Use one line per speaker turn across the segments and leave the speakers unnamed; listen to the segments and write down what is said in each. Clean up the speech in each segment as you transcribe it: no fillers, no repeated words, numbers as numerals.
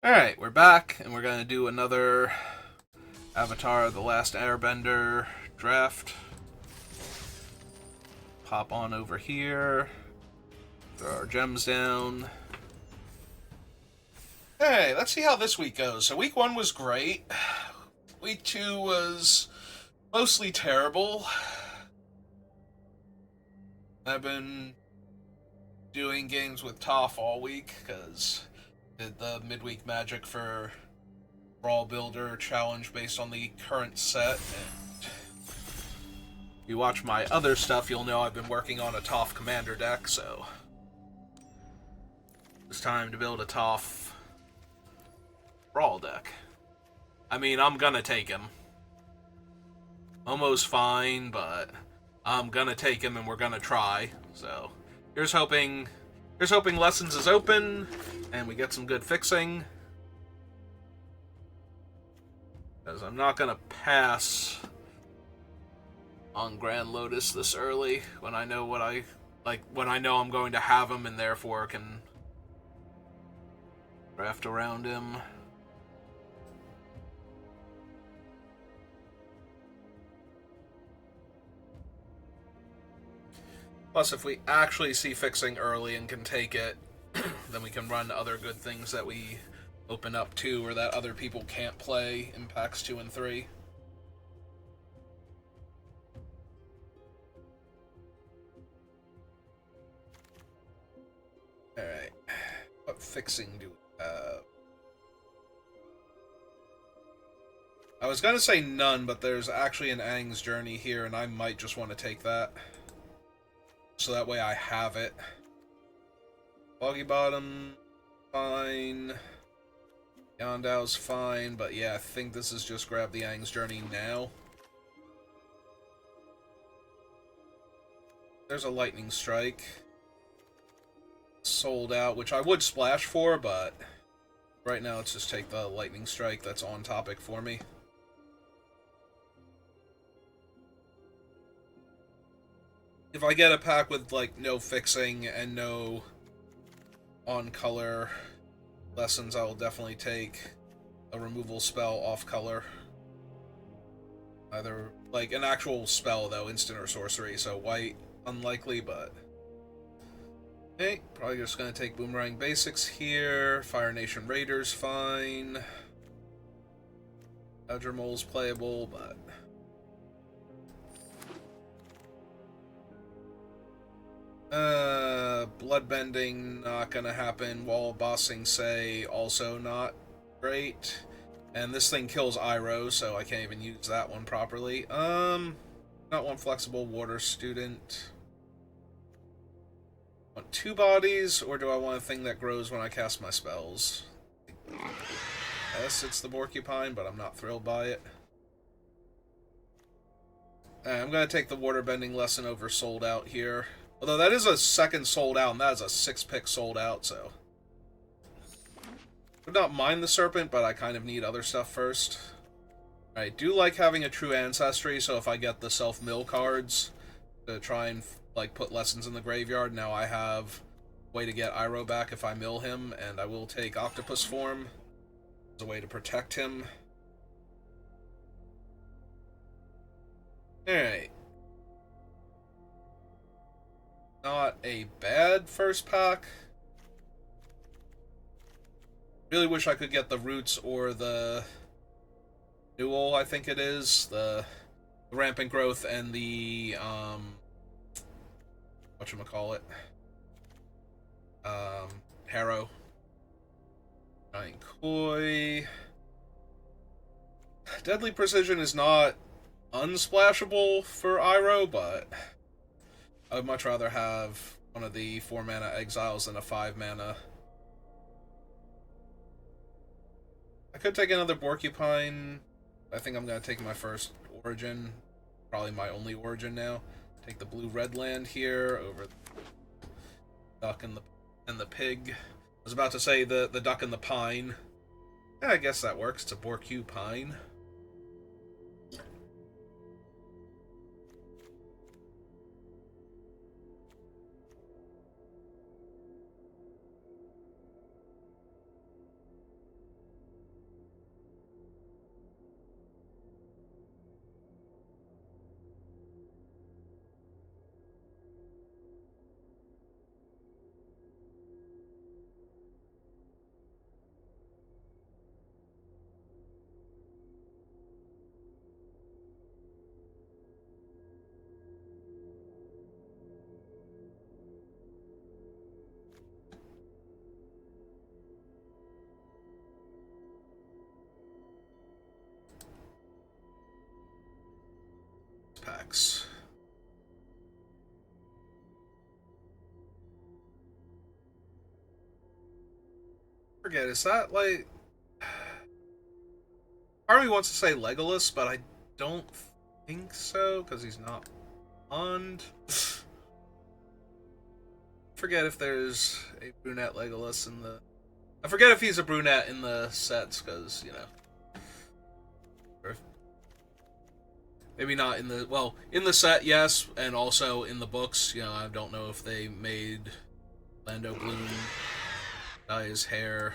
Alright, we're back, and we're going to do another Avatar The Last Airbender draft. Pop on over here. Throw our gems down. Hey, let's see how this week goes. So week 1 was great. Week 2 was mostly terrible. I've been doing games with Toph all week, because did the midweek magic for Brawl Builder challenge based on the current set, and if you watch my other stuff, you'll know I've been working on a Toph Commander deck, so it's time to build a Toph Brawl deck. I mean, I'm gonna take him. Almost fine, but I'm gonna take him and we're gonna try, so here's hoping Lessons is open, and we get some good fixing. Because I'm not going to pass on Grand Lotus this early, when I know when I know I'm going to have him and therefore can draft around him. Plus, if we actually see fixing early and can take it, then we can run other good things that we open up too, or that other people can't play in packs 2 and 3. Alright. What fixing do we have? I was gonna say none, but there's actually an Aang's Journey here, and I might just want to take that. So that way I have it. Boggy Bottom, fine. Yondao's fine, but yeah, I think this is just grab the Aang's Journey now. There's a Lightning Strike. Sold out, which I would splash for, but right now let's just take the Lightning Strike. That's on topic for me. If I get a pack with, like, no fixing and no on-color lessons, I will definitely take a removal spell off-color. Either, like, an actual spell, though, instant or sorcery, so white, unlikely, but... Okay, probably just gonna take Boomerang Basics here. Fire Nation Raiders, fine. Badger Mole's playable, but... Bloodbending, not gonna happen. Wall Bossing Say, also not great. And this thing kills Iroh, so I can't even use that one properly. Not one Flexible Water Student. Want 2 bodies, or do I want a thing that grows when I cast my spells? Yes, it's the Porcupine, but I'm not thrilled by it. I'm gonna take the Waterbending lesson over Sold Out here. Although that is a second sold out, and that is a 6-pick sold out, so... Would not mind the Serpent, but I kind of need other stuff first. I do like having a True Ancestry, so if I get the self-mill cards to try and, like, put lessons in the graveyard, now I have a way to get Iroh back if I mill him, and I will take Octopus Form as a way to protect him. Alright. Not a bad first pack. Really wish I could get the Roots or the Newell, I think it is. The Rampant Growth and the, whatchamacallit? Harrow. Giant Koi. Deadly Precision is not unsplashable for Iroh, but I would much rather have one of the 4-mana Exiles than a 5-mana. I could take another Porcupine. I think I'm going to take my first Origin. Probably my only Origin now. Take the blue-red land here over the Duck and the Pig. I was about to say the Duck and the Pine. Yeah, I guess that works. It's a Porcupine. attacks. Forget, is that like... Part of me wants to say Legolas, but I don't think so, because he's not blonde. Forget if there's a brunette Legolas in the... I forget if he's a brunette in the sets, because, you know... Maybe not in the... Well, in the set, yes, and also in the books, you know, I don't know if they made Lando Bloom dye his hair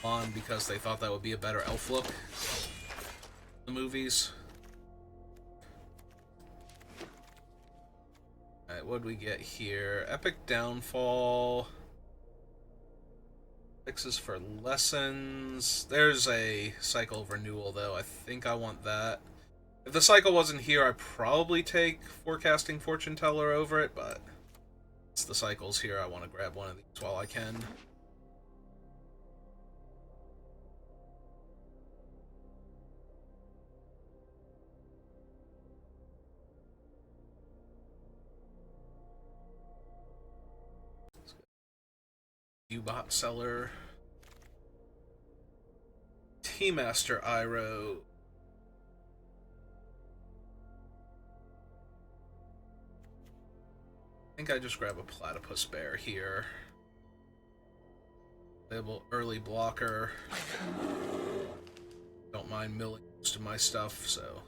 on because they thought that would be a better elf look in the movies. Alright, what do we get here? Epic Downfall. Fixes for lessons. There's a cycle of renewal, though. I think I want that. If the cycle wasn't here, I'd probably take Forecasting Fortune Teller over it, but it's the cycles here. I want to grab one of these while I can. U-Bot Seller. T-Master Iroh. I think I just grab a Platypus Bear here. Available early blocker. Don't mind milling most of my stuff, so...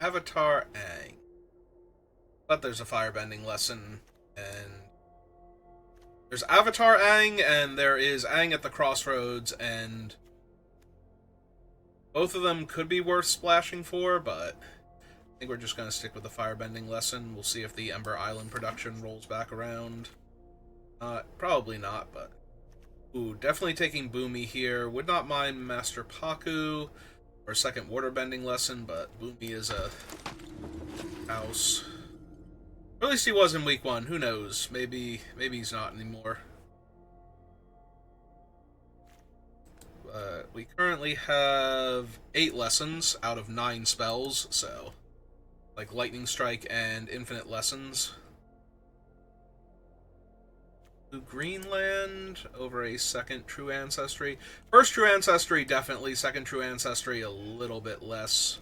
Avatar Aang. But there's a firebending lesson, and there's Avatar Aang, and there is Aang at the Crossroads, and both of them could be worth splashing for, but I think we're just going to stick with the firebending lesson. We'll see if the Ember Island production rolls back around. Probably not, but... Ooh, definitely taking Boomy here. Would not mind Master Paku or a second waterbending lesson, but Boomy is a house. Or at least he was in week 1. Who knows? Maybe he's not anymore. We currently have 8 lessons out of 9 spells, so like Lightning Strike and Infinite Lessons. Greenland over a second True Ancestry. First True Ancestry, definitely. Second True Ancestry, a little bit less.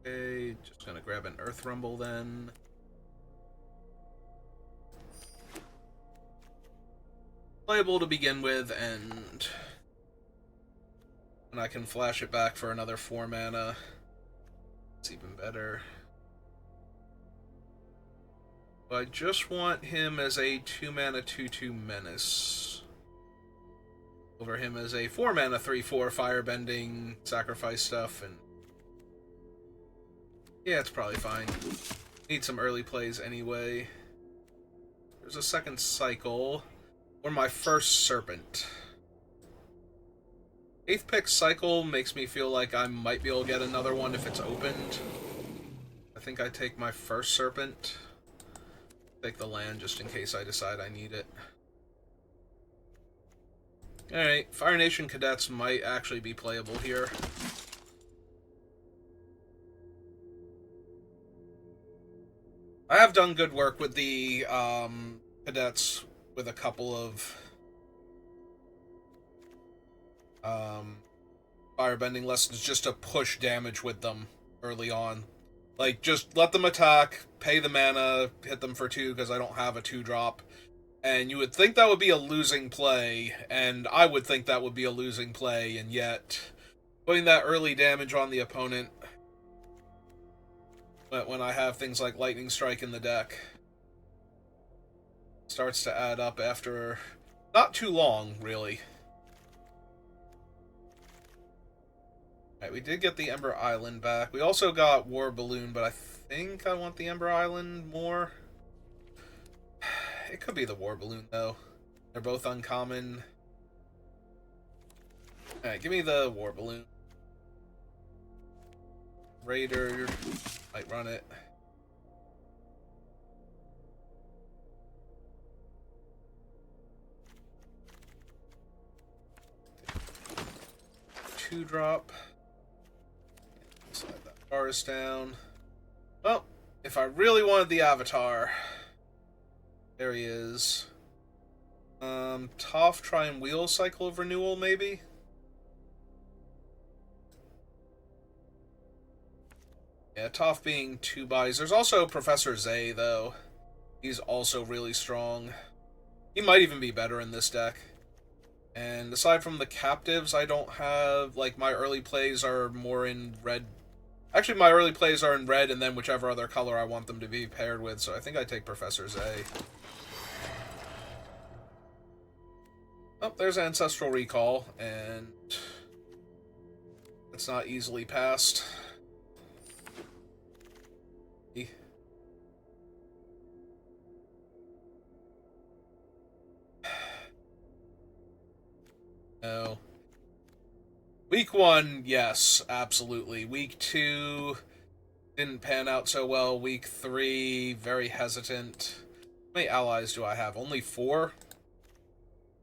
Okay, just gonna grab an Earth Rumble then. Playable to begin with, and I can flash it back for another 4 mana. It's even better. But I just want him as a 2 mana 2/2 menace. Over him as a 4 mana 3/4 firebending sacrifice stuff, and yeah, it's probably fine. Need some early plays anyway. There's a second cycle. Or my first Serpent. 8th pick cycle makes me feel like I might be able to get another one if it's opened. I think I take my first Serpent. Take the land just in case I decide I need it. Alright, Fire Nation Cadets might actually be playable here. I have done good work with the Cadets with a couple of firebending lessons just to push damage with them early on. Like, just let them attack, pay the mana, hit them for 2 because I don't have a 2-drop. And you would think that would be a losing play, and I would think that would be a losing play, and yet putting that early damage on the opponent when I have things like Lightning Strike in the deck starts to add up after not too long, really. Alright, we did get the Ember Island back. We also got War Balloon, but I think I want the Ember Island more. It could be the War Balloon, though. They're both uncommon. Alright, give me the War Balloon. Raider might run it. Two-drop. Slide that forest down. Well, if I really wanted the Avatar, there he is. Toph, try and wheel Cycle of Renewal, maybe? Yeah, Toph being 2 buys. There's also Professor Zay, though. He's also really strong. He might even be better in this deck. And aside from the captives, I don't have... Like, my early plays are more in red. Actually, my early plays are in red, and then whichever other color I want them to be paired with, so I think I take Professor Zay. Oh, there's Ancestral Recall, and it's not easily passed. No. Week 1, yes, absolutely. Week 2 didn't pan out so well. Week 3, very hesitant. How many allies do I have? Only 4?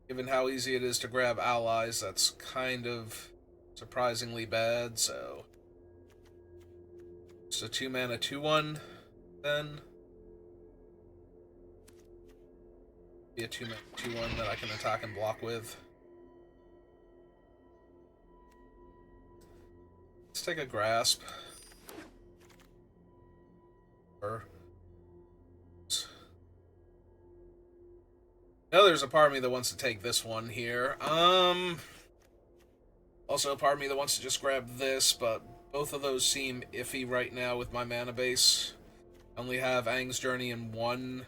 Given how easy it is to grab allies, that's kind of surprisingly bad, so... It's a 2-mana 2-1, then. Be a 2-mana 2-1 that I can attack and block with. Let's take a Grasp. No, there's a part of me that wants to take this one here. Also a part of me that wants to just grab this, but both of those seem iffy right now with my mana base. I only have Aang's Journey and 1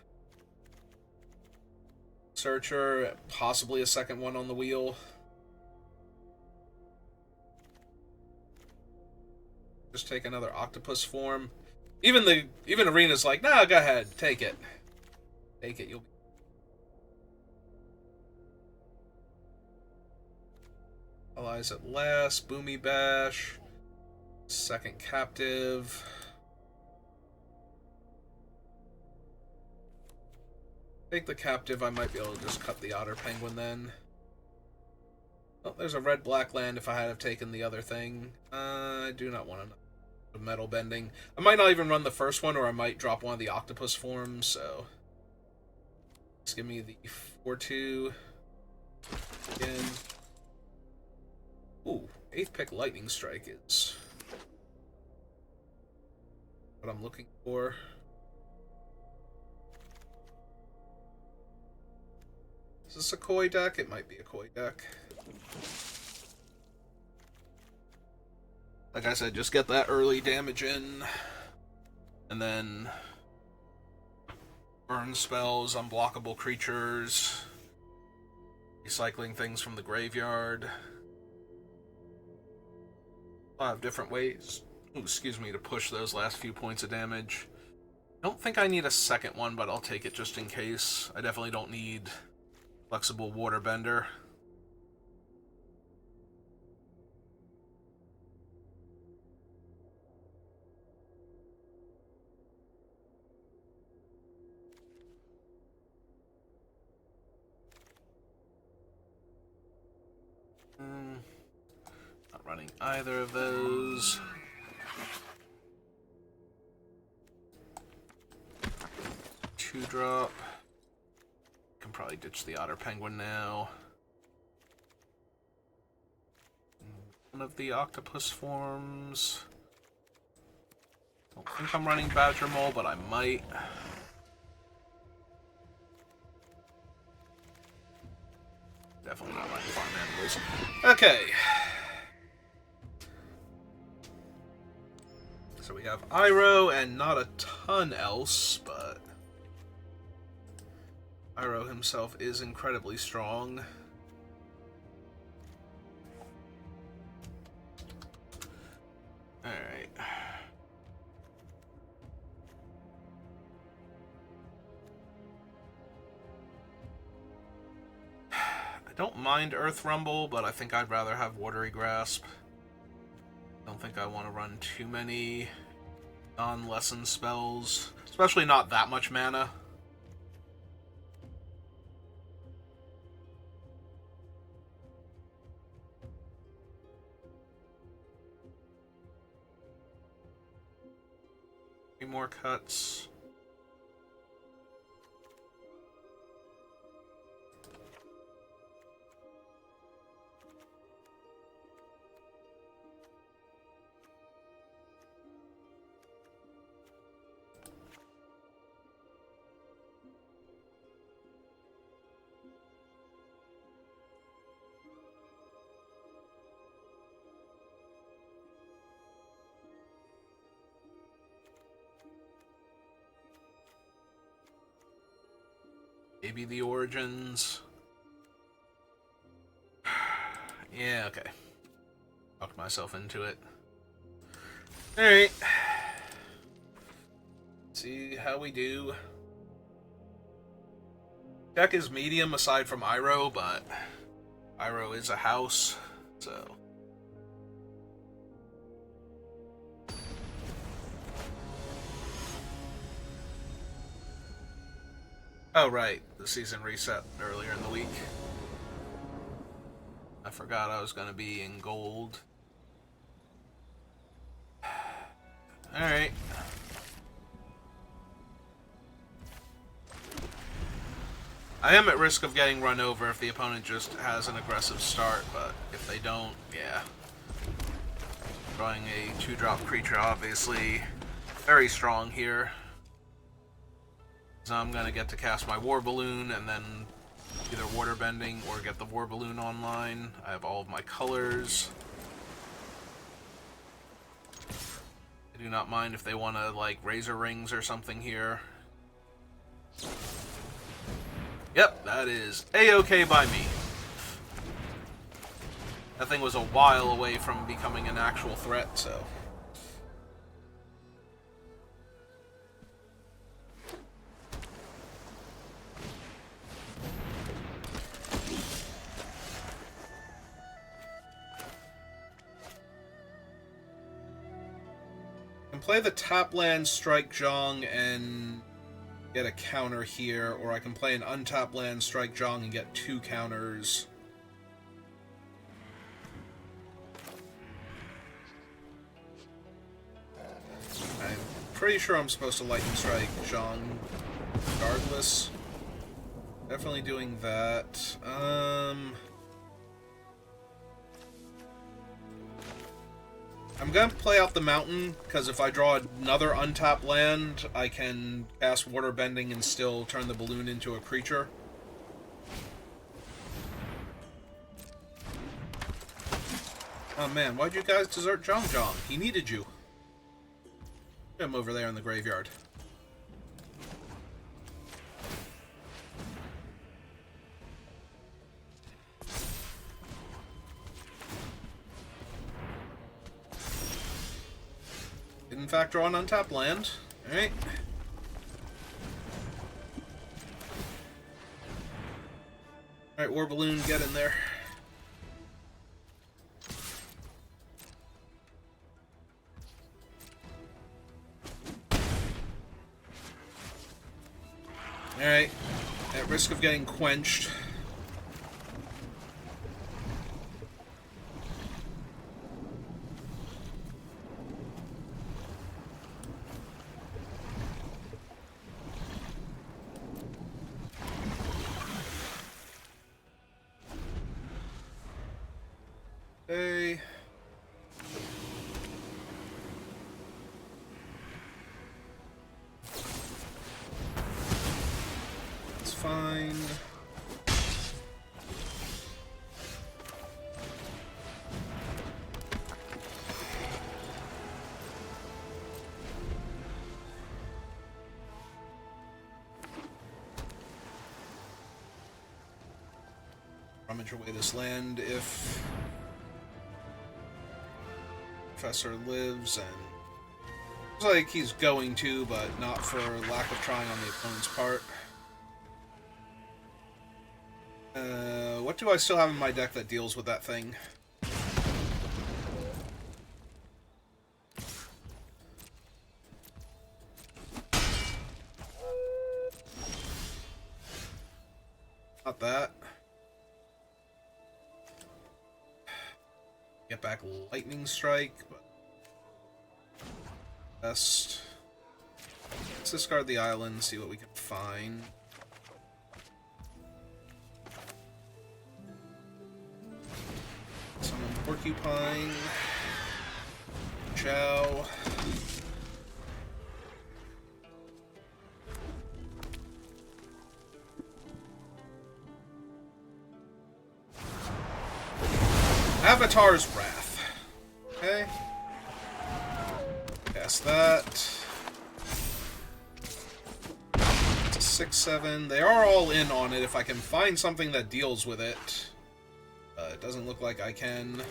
Searcher, possibly a second one on the wheel. Just take another octopus form. Even Arena's like, nah, go ahead, take it. Take it, you'll be... Allies at last, Boomy Bash, second captive. Take the captive, I might be able to just cut the Otter Penguin then. Oh, there's a red-black land if I had have taken the other thing. I do not want to metal bending. I might not even run the first one, or I might drop one of the octopus forms, so... Just give me the 4-2. Again. Ooh, 8th pick Lightning Strike is what I'm looking for. Is this a Koi deck? It might be a Koi deck. Like I said, just get that early damage in, and then burn spells, unblockable creatures, recycling things from the graveyard. A lot of different ways, excuse me, to push those last few points of damage. I don't think I need a second one, but I'll take it just in case. I definitely don't need flexible waterbender. Not running either of those. Two-drop. Can probably ditch the Otter Penguin now. One of the octopus forms. Don't think I'm running Badger Mole, but I might. Definitely not running farm animals. Okay. So we have Iroh and not a ton else, but Iroh himself is incredibly strong. Alright. I don't mind Earth Rumble, but I think I'd rather have Watery Grasp. Don't think I want to run too many non-lesson spells, especially not that much mana. More cuts. Maybe the Origins. Yeah, okay. Talked myself into it. Alright. See how we do. Deck is medium aside from Iroh, but Iroh is a house, so. Oh, right. The season reset earlier in the week. I forgot I was going to be in gold. Alright. I am at risk of getting run over if the opponent just has an aggressive start, but if they don't, yeah. Drawing a 2-drop creature, obviously, very strong here. So I'm going to get to cast my War Balloon and then either Water Bending or get the War Balloon online. I have all of my colors. I do not mind if they want to, like, Razor Rings or something here. Yep, that is A-okay by me. That thing was a while away from becoming an actual threat, so. I can play the top land, strike Zhong, and get a counter here, or I can play an untapped land, strike Zhong, and get 2 counters. I'm pretty sure I'm supposed to lightning strike Zhong regardless. Definitely doing that. I'm going to play out the mountain, because if I draw another untapped land, I can cast Water Bending and still turn the balloon into a creature. Oh man, why'd you guys desert Zhong Zhong? He needed you. Put him over there in the graveyard. In fact, draw an untapped land. Alright. Alright, War Balloon, get in there. Alright. At risk of getting quenched. Okay. damage away this land if Professor lives, and looks like he's going to, but not for lack of trying on the opponent's part. What do I still have in my deck that deals with that thing? Not that. Get back Lightning Strike, but best. Let's discard the island, see what we can find. Summon Porcupine. Chow. Avatar's Wrath. Okay. Cast that. It's a 6/7. They are all in on it if I can find something that deals with it. It doesn't look like I can.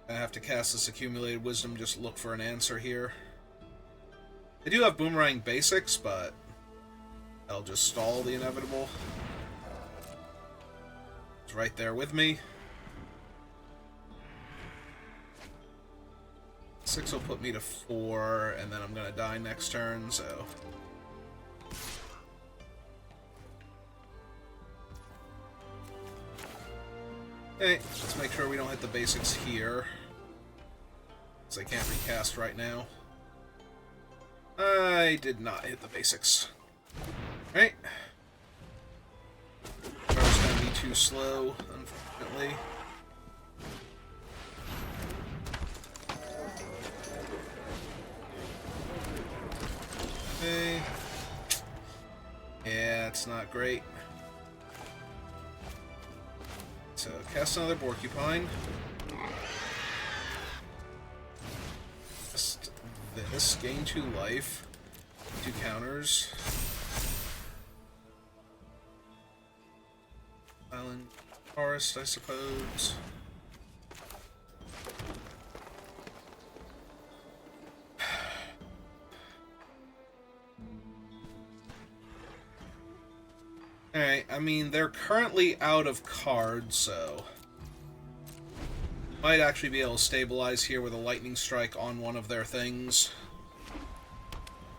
I have to cast this Accumulated Wisdom, just look for an answer here. I do have Boomerang Basics, but I'll just stall the inevitable. It's right there with me. 6 will put me to 4, and then I'm gonna die next turn, so... Okay, let's make sure we don't hit the basics here. Because I can't recast right now. I did not hit the basics. Right. Char's gonna be too slow, unfortunately. Okay. Yeah, it's not great. So, cast another Porcupine. Cast this, gain 2 life. 2 counters. Island Forest, I suppose. Alright, I mean, they're currently out of cards, so... might actually be able to stabilize here with a Lightning Strike on one of their things.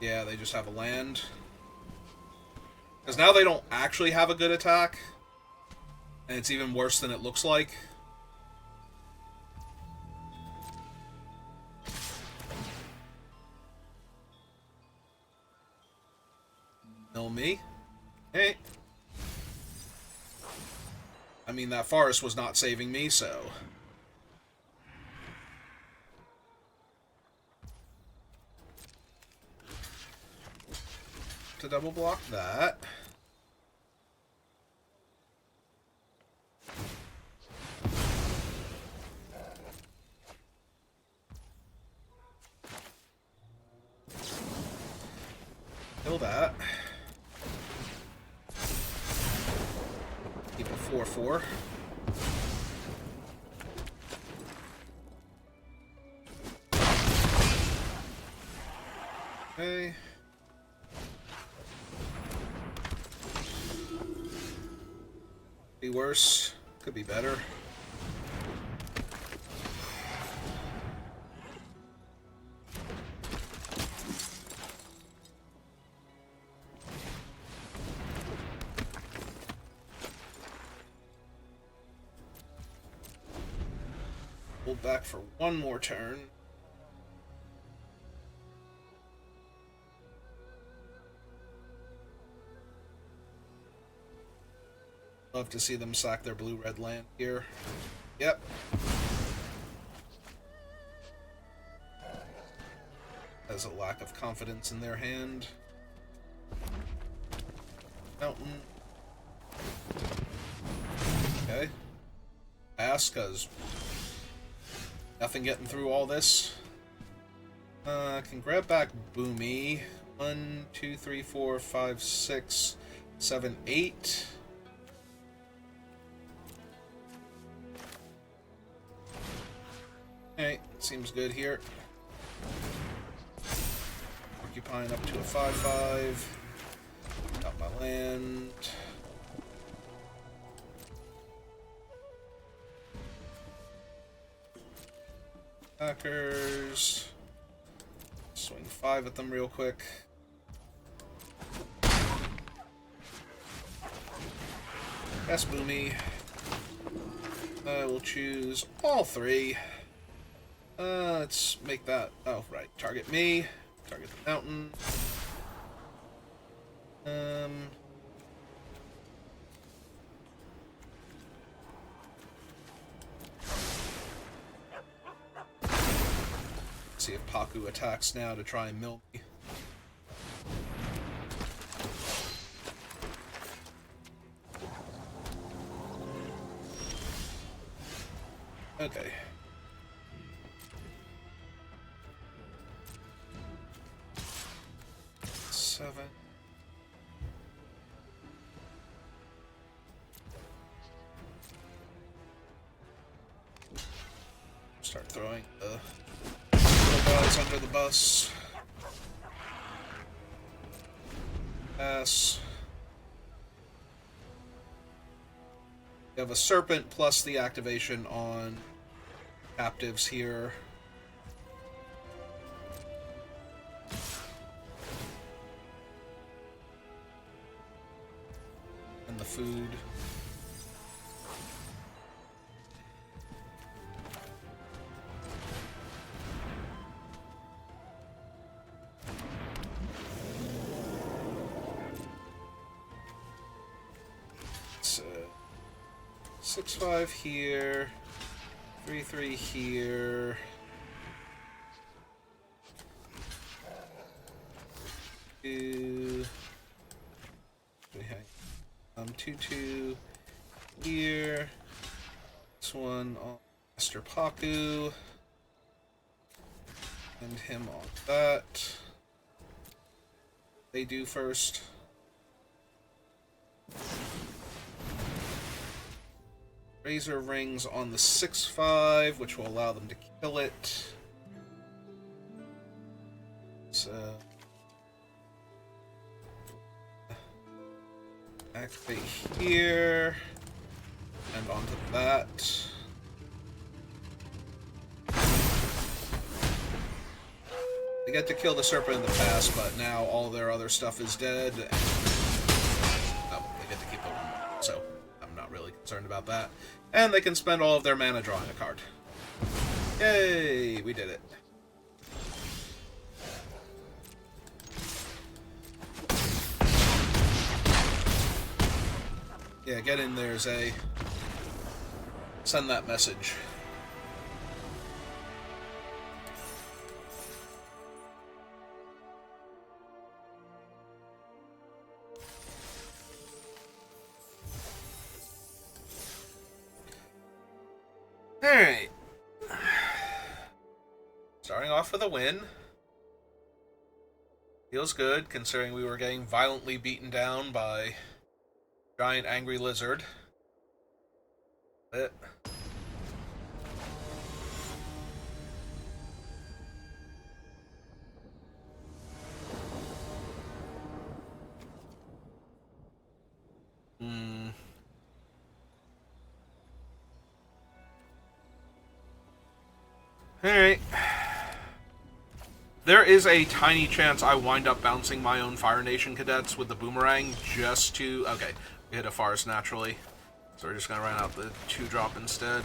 Yeah, they just have a land. Because now they don't actually have a good attack. And it's even worse than it looks like. Mill me. Hey. I mean, that forest was not saving me, so... to double block that. Kill that. Keep a 4/4. Okay. Be worse. Could be better. Hold back for one more turn. Love to see them sack their blue-red land here. Yep. Has a lack of confidence in their hand. Mountain. Okay. Pass, because Nothing getting through all this. Can grab back Boomy. 1, 2, 3, 4, 5, 6, 7, 8. Alright, seems good here. Porcupine up to a 5/5. Got my land. Packers. Swing 5 at them real quick. Yes, Boomy. I will choose all 3. Let's make that... Oh, right. Target me. Target the mountain. See if Paku attacks now to try and mill me. Okay. Seven. Start throwing the guys under the bus. Pass. We have a serpent plus the activation on captives here. And the food. It's 6/5 here. 3/3 here. Two. 2/2 here. This one on Master Paku. And him on that. They do first. Razor rings on the 6/5, which will allow them to kill it. So activate here and onto that. They get to kill the serpent in the past, but now all their other stuff is dead. And, oh, they get to keep the one, so I'm not really concerned about that. And they can spend all of their mana drawing a card. Yay! We did it. Yeah, get in there, Zay. Send that message. Alright. Starting off with a win. Feels good, considering we were getting violently beaten down by giant angry lizard. It. Alright. There is a tiny chance I wind up bouncing my own Fire Nation cadets with the boomerang just to... Okay, we hit a forest naturally. So we're just going to run out the 2-drop instead.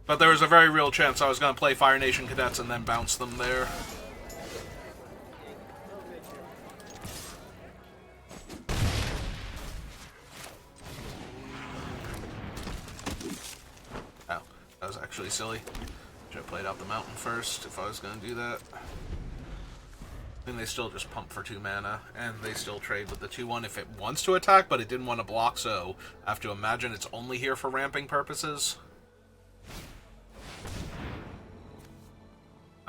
But there was a very real chance I was going to play Fire Nation cadets and then bounce them there. Oh, that was actually silly. Should have played out the mountain first if I was going to do that. And they still just pump for 2 mana, and they still trade with the 2/1 if it wants to attack, but it didn't want to block, so I have to imagine it's only here for ramping purposes.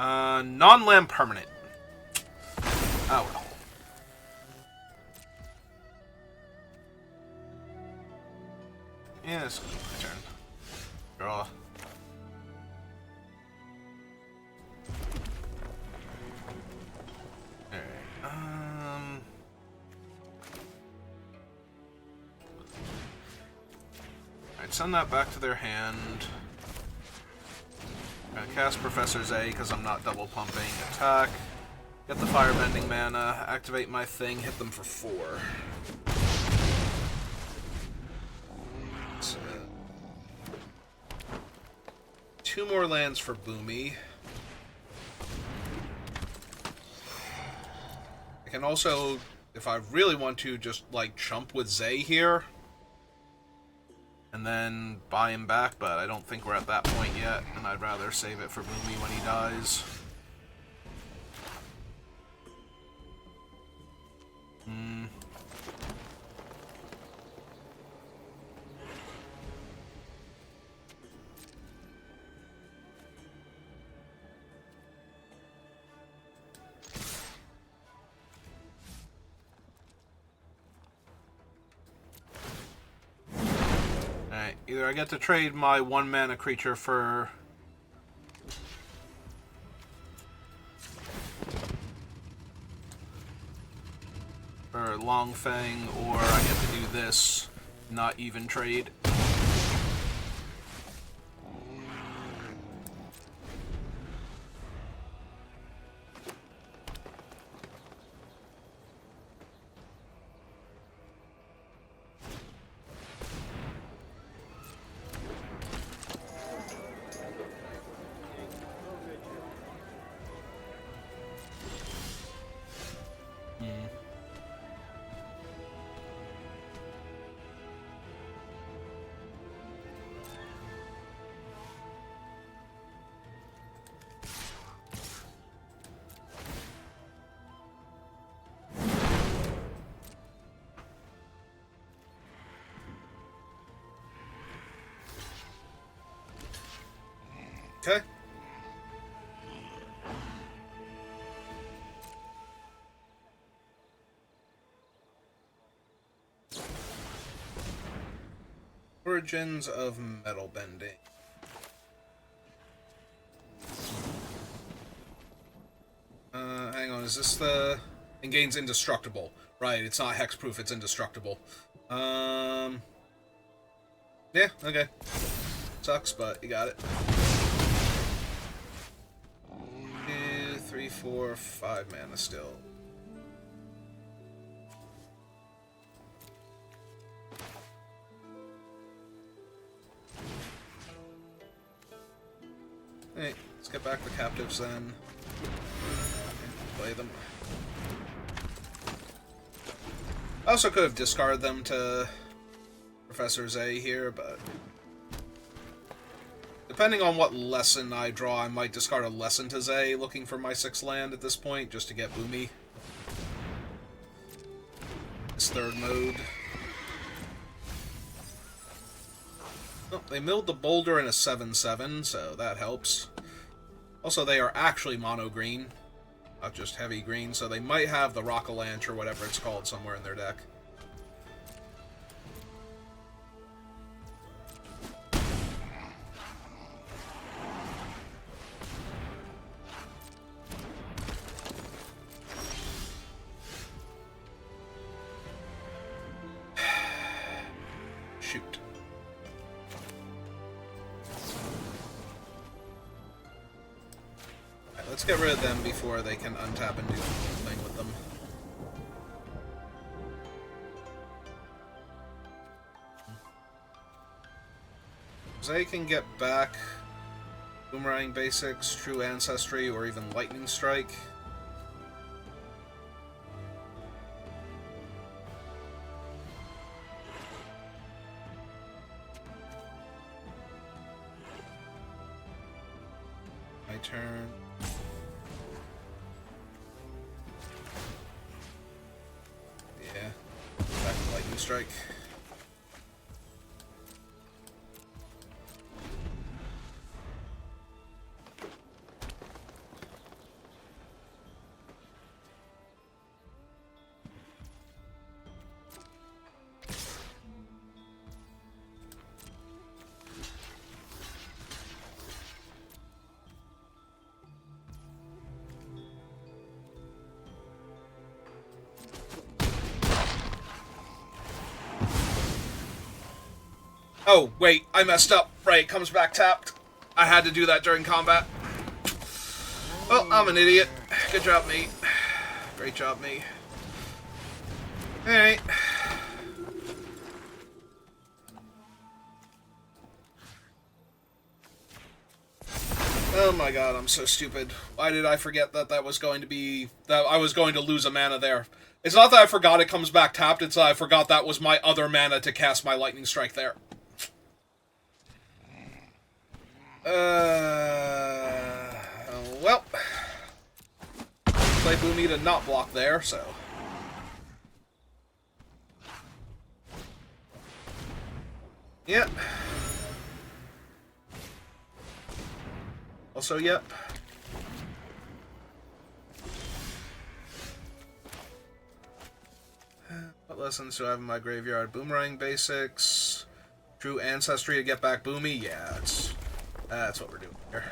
Non-land permanent. Oh well. Yeah, it's my turn. Draw. Alright, send that back to their hand. I'm gonna cast Professor Z because I'm not double pumping. Attack. Get the firebending mana. Activate my thing. Hit them for 4. So, 2 more lands for Boomy. I can also, if I really want to, just like chump with Zay here. And then buy him back, but I don't think we're at that point yet, and I'd rather save it for Boomy when he dies. Alright, either I get to trade my 1 mana creature for Long Fang, or I get to do this, not even trade. Okay. Origins of Metal Bending. Hang on, is this the... And gains indestructible. Right, it's not hexproof, it's indestructible. Yeah, okay. Sucks, but you got it. 2, 3, 4, 5 mana still. Hey, let's get back the captives then. Play them. I also could have discarded them to Professor Z here, but depending on what lesson I draw, I might discard a lesson to Zay looking for my 6th land at this point, just to get Boomy. This 3rd mode. Oh, they milled the Boulder in a 7/7, so that helps. Also, they are actually mono green, not just heavy green, so they might have the Rock-a-Lanch or whatever it's called somewhere in their deck. Shoot. Alright, let's get rid of them before they can untap and do anything with them. They can get back Boomerang Basics, True Ancestry, or even Lightning Strike. My turn. Yeah. Back to Lightning Strike. Oh, wait, I messed up. Right, comes back tapped. I had to do that during combat. Well, I'm an idiot. Good job, me. Great job, me. Alright. Oh my god, I'm so stupid. Why did I forget that that was going to be... that I was going to lose a mana there? It's not that I forgot it comes back tapped, it's that I forgot that was my other mana to cast my Lightning Strike there. Well... play Boomy to not block there, so... Yep. Also, yep. What lessons do I have in my graveyard? Boomerang basics. True Ancestry to get back Boomy? Yeah, that's what we're doing here.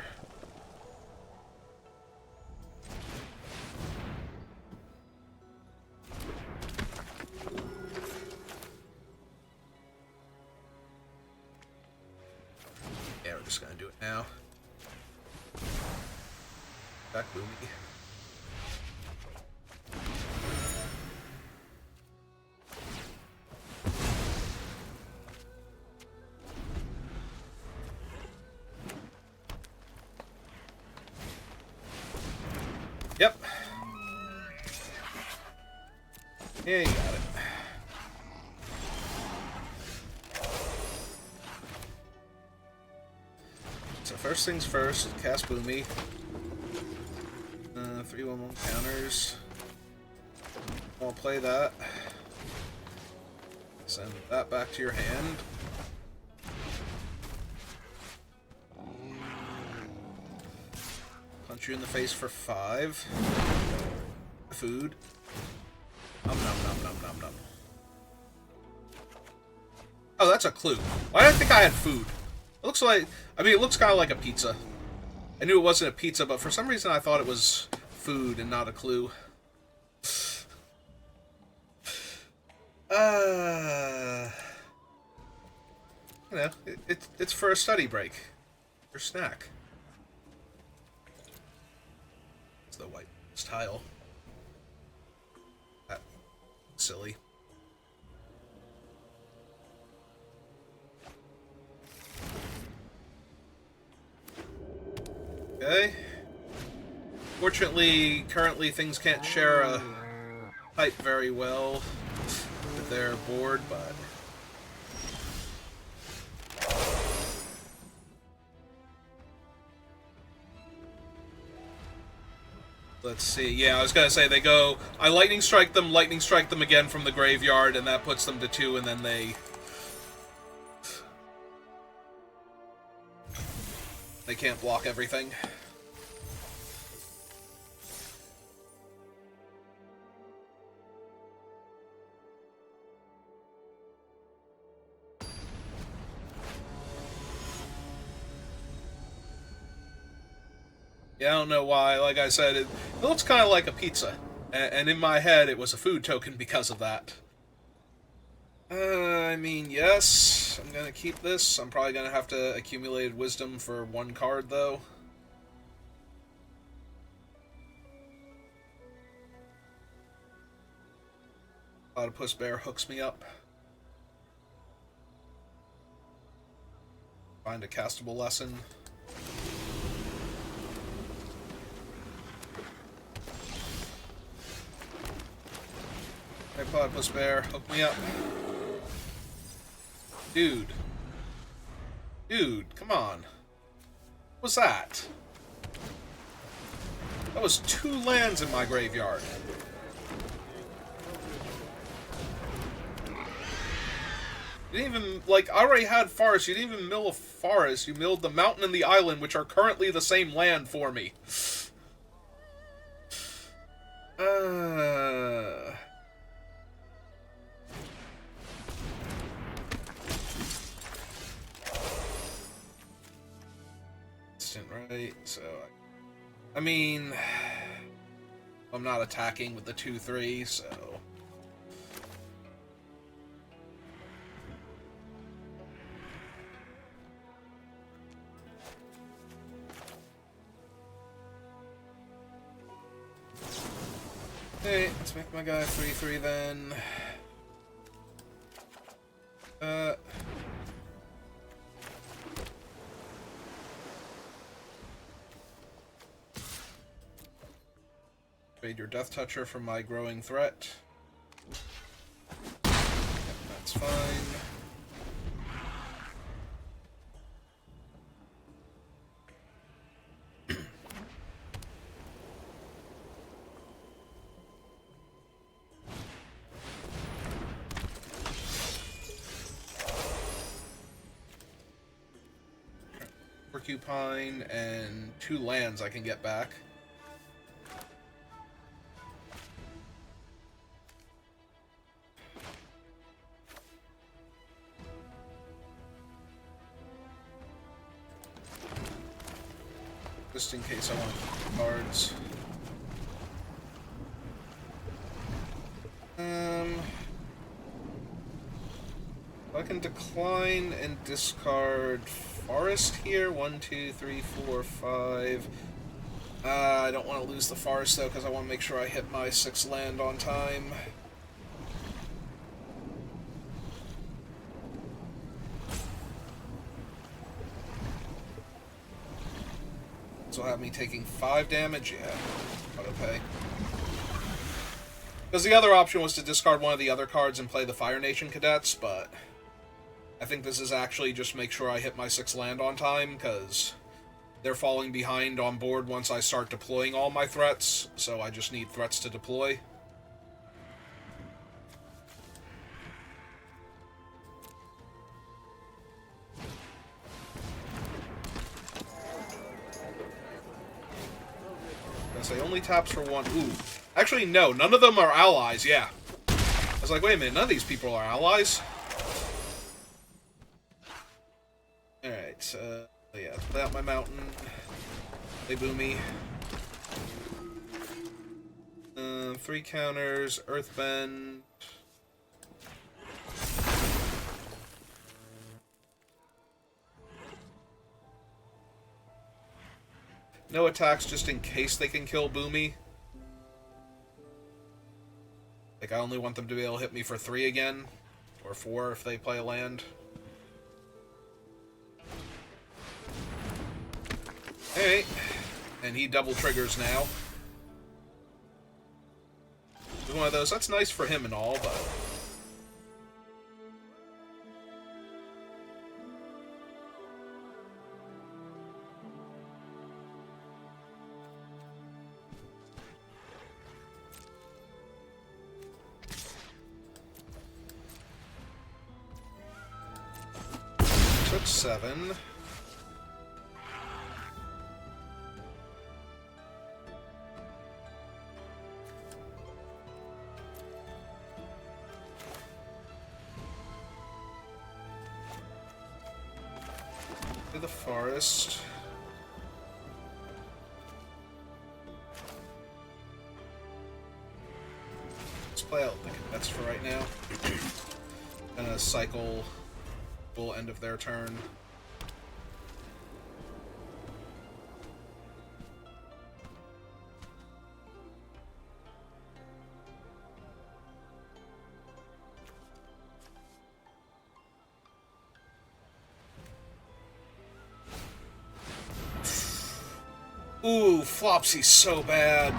Yeah, we're just gonna do it now. Back Boomy. Yep. Yeah, you got it. So first things first, cast Boomy. 3/1/1 counters. I'll play that. Send that back to your hand. Punch you in the face for 5. Food. Nom nom nom nom nom nom. Oh, that's a clue. Why did I think I had food? It looks like... I mean, it looks kind of like a pizza. I knew it wasn't a pizza, but for some reason I thought it was food and not a clue. You know, it's for a study break. Or snack. It's the white tile. That silly. Okay. Fortunately, currently things can't share a pipe very well with their board, but... Let's see. Yeah, I was gonna say, they go... I lightning strike them again from the graveyard, and that puts them to 2, and then they... They can't block everything. Yeah, I don't know why. Like I said, it looks kind of like a pizza. And in my head, it was a food token because of that. I mean, yes, I'm gonna keep this. I'm probably gonna have to accumulate wisdom for 1 card, though. Platypus Bear hooks me up. Find a castable lesson. Hey, Platypus Bear, hook me up. Dude. Dude, come on. What was that? That was 2 lands in my graveyard. You didn't even, like, I already had forest. You didn't even mill a forest. You milled the mountain and the island, which are currently the same land for me. Instant, right? So, I mean, I'm not attacking with the 2/3, so... Hey, let's make my guy 3/3 then. Trade your Death Toucher for my growing threat. Yep, that's fine. Porcupine and 2 lands I can get back. Just in case I want cards. I can decline and discard Forest here. 1, 2, 3, 4, 5. I don't want to lose the Forest though, because I want to make sure I hit my 6 land on time. This will have me taking 5 damage. Yeah, auto pay. Because the other option was to discard one of the other cards and play the Fire Nation Cadets, but I think this is actually just make sure I hit my 6 land on time, because they're falling behind on board once I start deploying all my threats, so I just need threats to deploy. I say only taps for 1. Ooh. Actually, no. None of them are allies, yeah. I was like, wait a minute, none of these people are allies. Alright, yeah, play out my mountain. Play Boomy. 3 counters, Earthbend. No attacks just in case they can kill Boomy. Like, I only want them to be able to hit me for 3 again. Or 4 if they play a land. Alright. And he double triggers now. It's one of those, that's nice for him and all, but... Took 7. To the forest. Let's play out the cadets for right now. Gonna cycle full end of their turn. Ooh, Flopsy's so bad.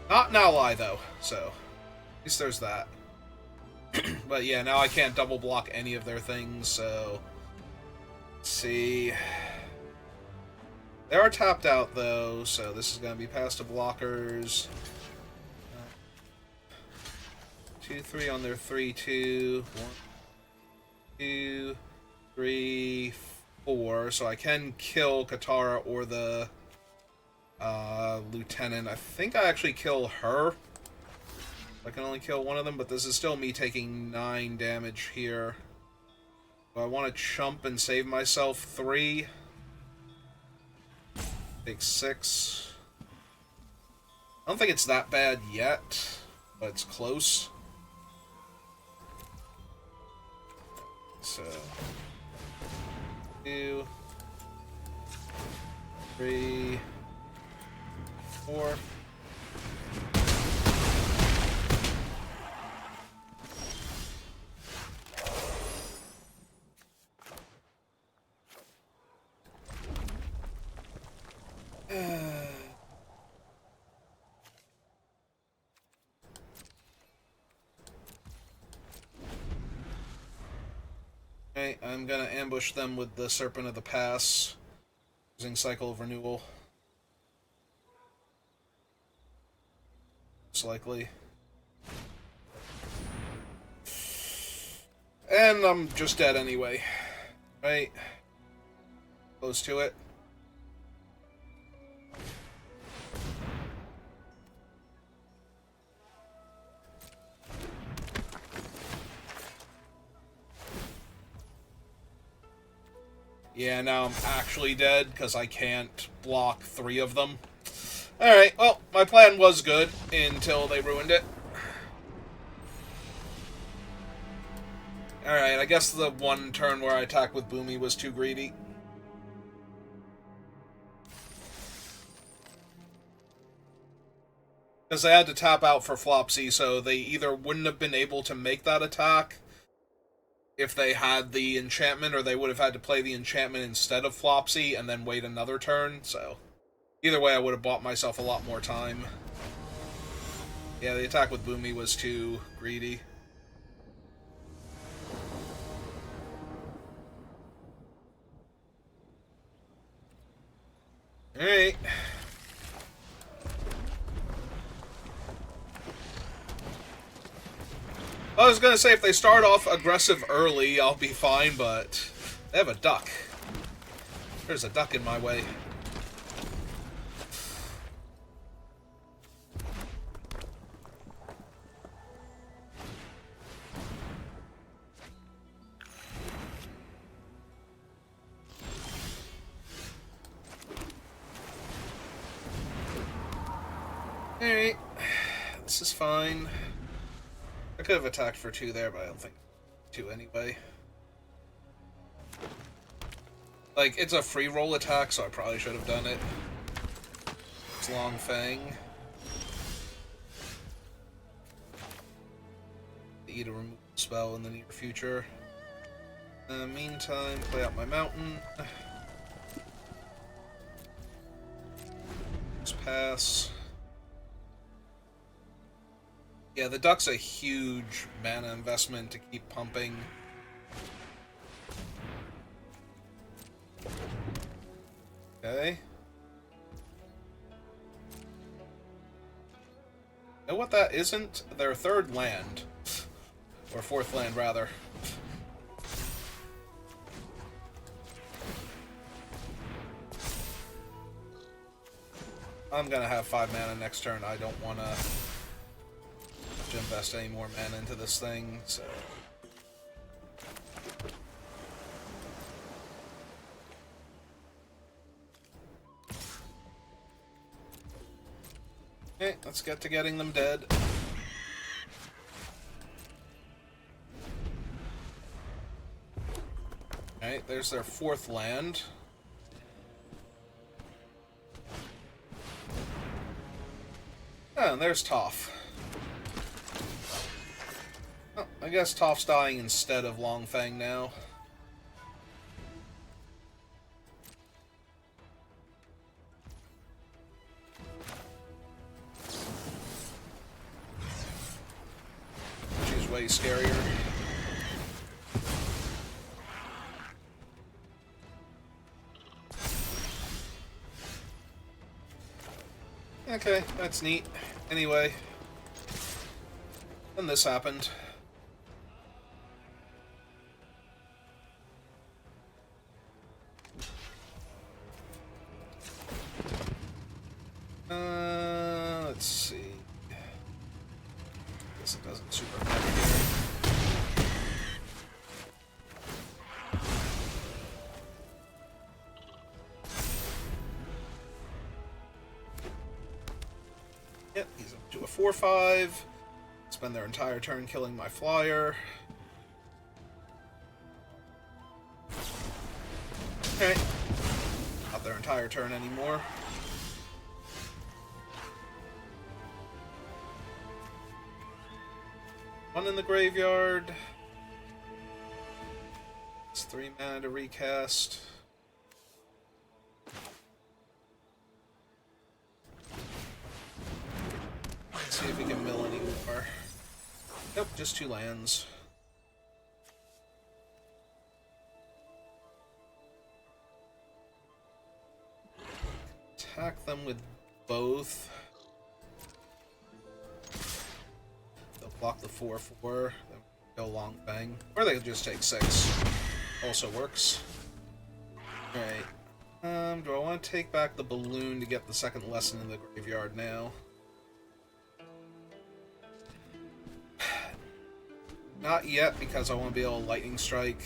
Not an ally, though, so at least there's that. But yeah, now I can't double block any of their things, so... Let's see... They are tapped out, though, so this is going to be past the blockers. 2, 3 on their 3/2. 1, 2, 3, 4. So I can kill Katara or the Lieutenant. I think I actually kill her. I can only kill one of them, but this is still me taking 9 damage here. So I want to chump and save myself 3. Take 6. I don't think it's that bad yet, but it's close. So 2, 3, 4. Okay, I'm gonna ambush them with the Serpent of the Pass, using Cycle of Renewal. Most likely. And I'm just dead anyway. Right? Close to it. Yeah, now I'm actually dead because I can't block 3 of them. Alright, well, my plan was good until they ruined it. Alright, I guess the one turn where I attacked with Boomy was too greedy. Because they had to tap out for Flopsy, so they either wouldn't have been able to make that attack if they had the enchantment, or they would have had to play the enchantment instead of Flopsy and then wait another turn, so... Either way, I would have bought myself a lot more time. Yeah, the attack with Boomy was too greedy. Alright. I was gonna say, if they start off aggressive early, I'll be fine, but they have a duck. There's a duck in my way. Alright. This is fine. I could have attacked for 2 there, but I don't think 2 anyway. Like, it's a free roll attack, so I probably should have done it. It's Long Fang. Eat a removal spell in the near future. In the meantime, play out my mountain. Just pass. Yeah, the duck's a huge mana investment to keep pumping. Okay. You know what that isn't? Their 3rd land. Or 4th land, rather. I'm gonna have 5 mana next turn. I don't wanna to invest any more mana into this thing, so... Okay, let's get to getting them dead. Alright, there's their 4th land. Oh, and there's Toph. Oh, I guess Toph's dying instead of Long Fang now. She's way scarier. Okay, that's neat. Anyway, then this happened. Let's see. Guess it doesn't super matter here. Yep, he's up to a 4/5. Spend their entire turn killing my flyer. Okay. Not their entire turn anymore. One in the graveyard. It's 3 mana to recast. Let's see if we can mill any more. Nope, just 2 lands. Attack them with both. They'll block the 4/4. Then go long bang. Or they could just take 6. Also works. Alright. Do I want to take back the balloon to get the second lesson in the graveyard now? Not yet, because I want to be able to lightning strike.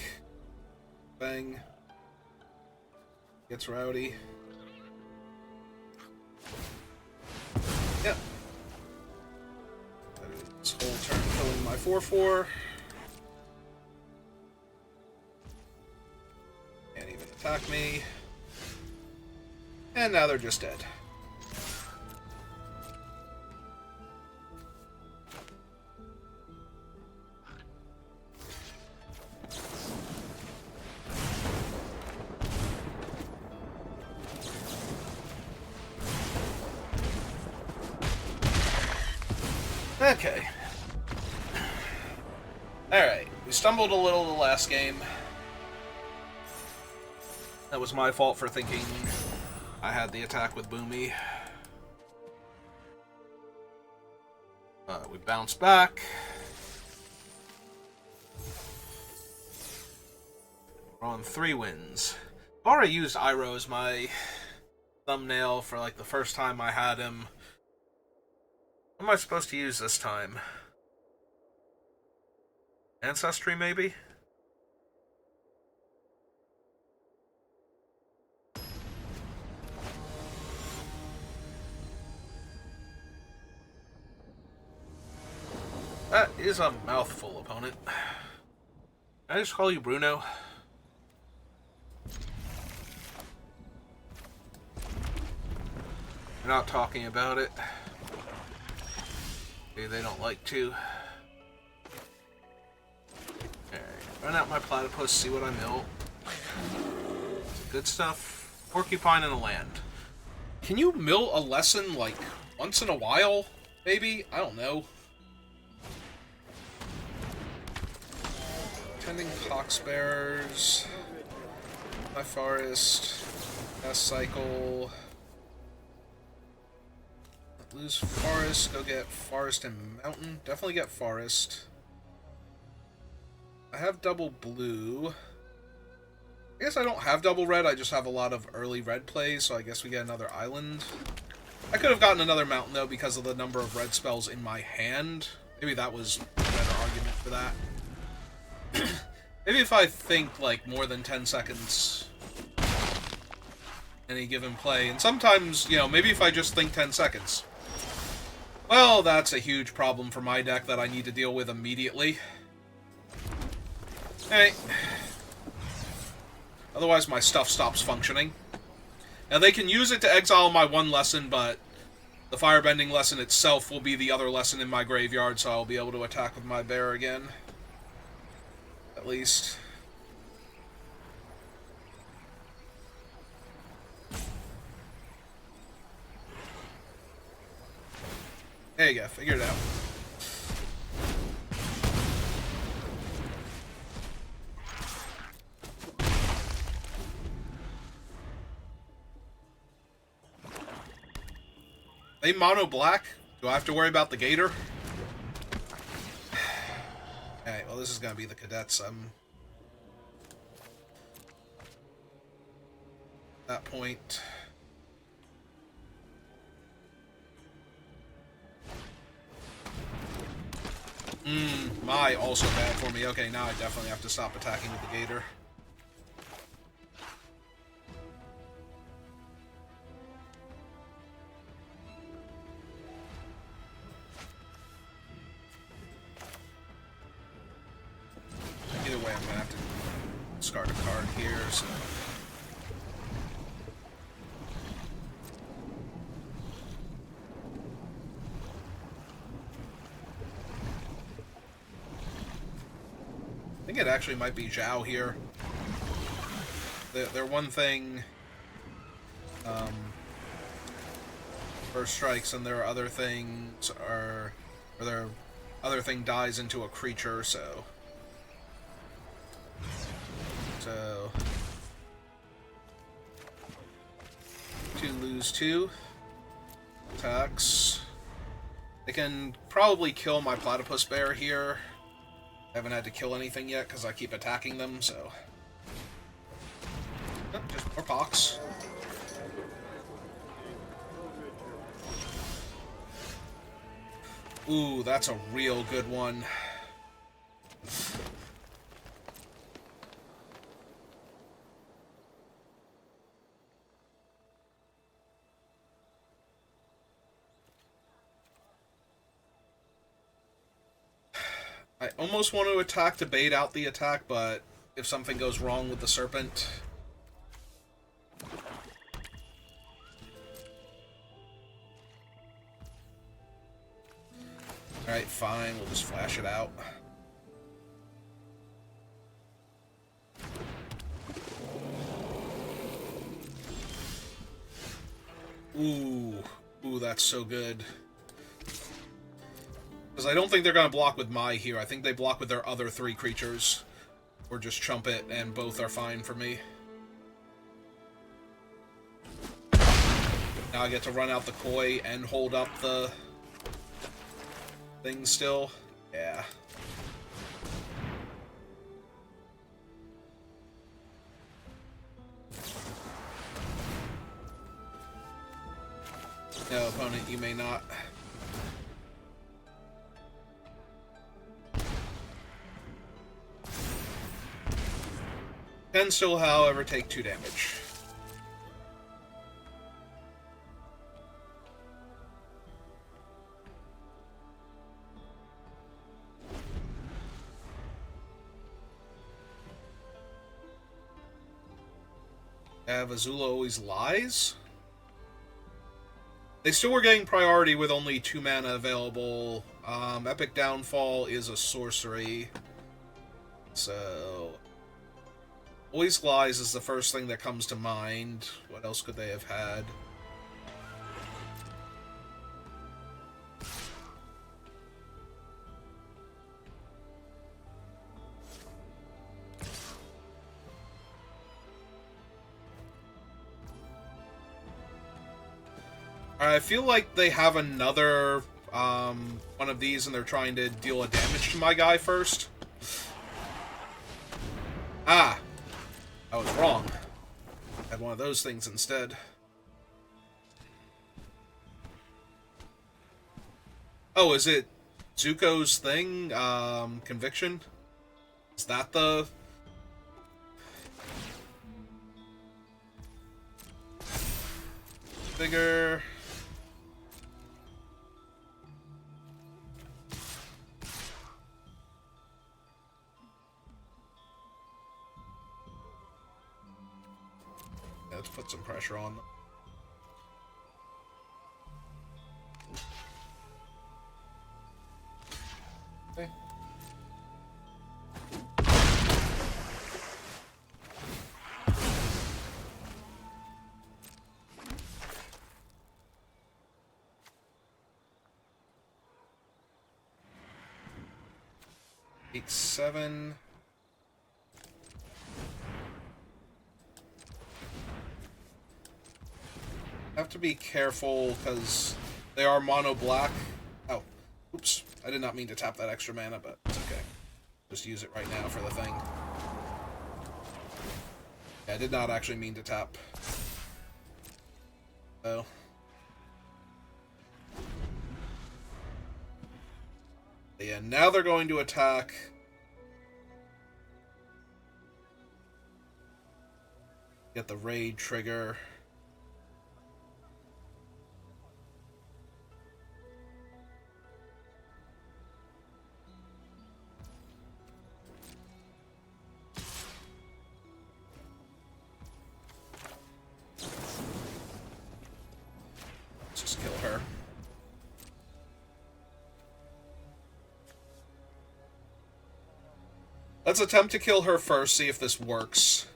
Bang. Gets rowdy. Yep. This whole turn killing my 4/4. Can't even attack me. And now they're just dead. Okay. Alright, we stumbled a little the last game. That was my fault for thinking I had the attack with Boomy. We bounced back. We're on 3 wins. I've already used Iroh as my thumbnail for like the first time I had him. What am I supposed to use this time? Ancestry, maybe? That is a mouthful, opponent. Can I just call you Bruno? We're not talking about it. Maybe they don't like to. Alright, run out my platypus, see what I mill. Good stuff. Porcupine and a land. Can you mill a lesson, like, once in a while? Maybe? I don't know. Tending Coxbearers. My forest. Best cycle. Lose forest, go get forest and mountain. Definitely get forest. I have double blue. I guess I don't have double red, I just have a lot of early red plays, so I guess we get another island. I could have gotten another mountain, though, because of the number of red spells in my hand. Maybe that was a better argument for that. Maybe if I think, like, more than 10 seconds any given play. And sometimes, you know, maybe if I just think 10 seconds. Well, that's a huge problem for my deck that I need to deal with immediately. Hey. Otherwise my stuff stops functioning. Now they can use it to exile my 1 lesson, but the firebending lesson itself will be the other lesson in my graveyard, so I'll be able to attack with my bear again. At least. There you go, figure it out. They mono black? Do I have to worry about the gator? Alright, well this is gonna be the cadets. At that point. My also bad for me. Okay, now I definitely have to stop attacking with the gator. Either way, I'm gonna have to discard a card here, so... think it actually might be Zhao here. Their one thing first strikes, and their other things are, or their other thing dies into a creature, so 2 lose 2 attacks. They can probably kill my platypus bear here. I haven't had to kill anything yet because I keep attacking them, so oh, just more pox. Ooh, that's a real good one. I almost want to attack to bait out the attack, but if something goes wrong with the serpent... Alright, fine, we'll just flash it out. Ooh, that's so good. Because I don't think they're going to block with Mai here. I think they block with their other 3 creatures. Or just chump it, and both are fine for me. Now I get to run out the koi and hold up the thing still. Yeah. No, opponent, you may not. Can still, however, take 2 damage. Azula always lies? They still were getting priority with only 2 mana available. Epic Downfall is a sorcery. So... Always Lies is the first thing that comes to mind. What else could they have had? I feel like they have another one of these and they're trying to deal a damage to my guy first. Ah! I was wrong. I had one of those things instead. Oh, is it Zuko's thing? Conviction? Is that the... Bigger... Let's put some pressure on them. Okay. Eight, 7. Have to be careful because they are mono black. Oh, oops! I did not mean to tap that extra mana, but it's okay. Just use it right now for the thing. Yeah, I did not actually mean to tap. Oh. Yeah, now they're going to attack. Get the raid trigger. Just kill her. Let's attempt to kill her first, see if this works.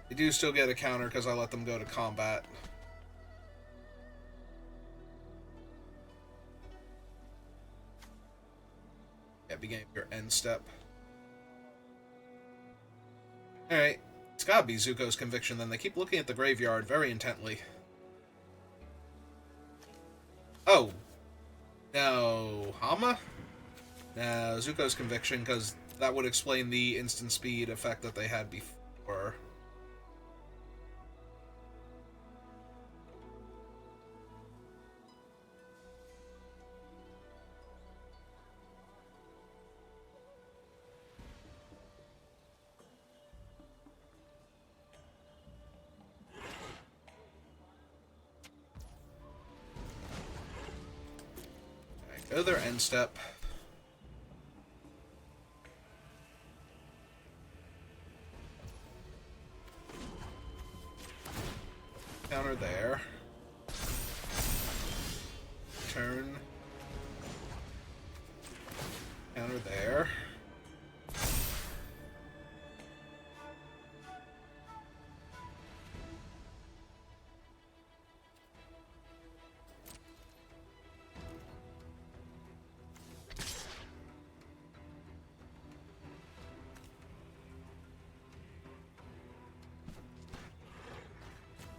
They do still get a counter because I let them go to combat. Yeah, begin your end step. Alright. It's gotta be Zuko's conviction then. They keep looking at the graveyard very intently. Oh. No. Hama? No, Zuko's conviction, because that would explain the instant speed effect that they had before. Go their end step. Counter there. Turn. Counter there.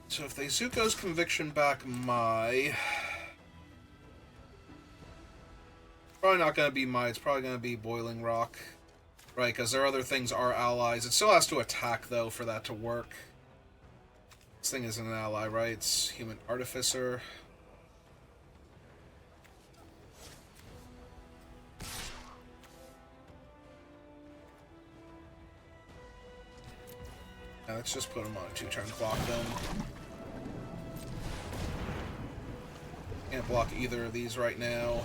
So if they Zuko's conviction back my... Probably not going to be my, it's probably going to be Boiling Rock. Right, because their other things are allies. It still has to attack, though, for that to work. This thing isn't an ally, right? It's Human Artificer. Yeah, let's just put them on a 2-turn clock, then. Can't block either of these right now.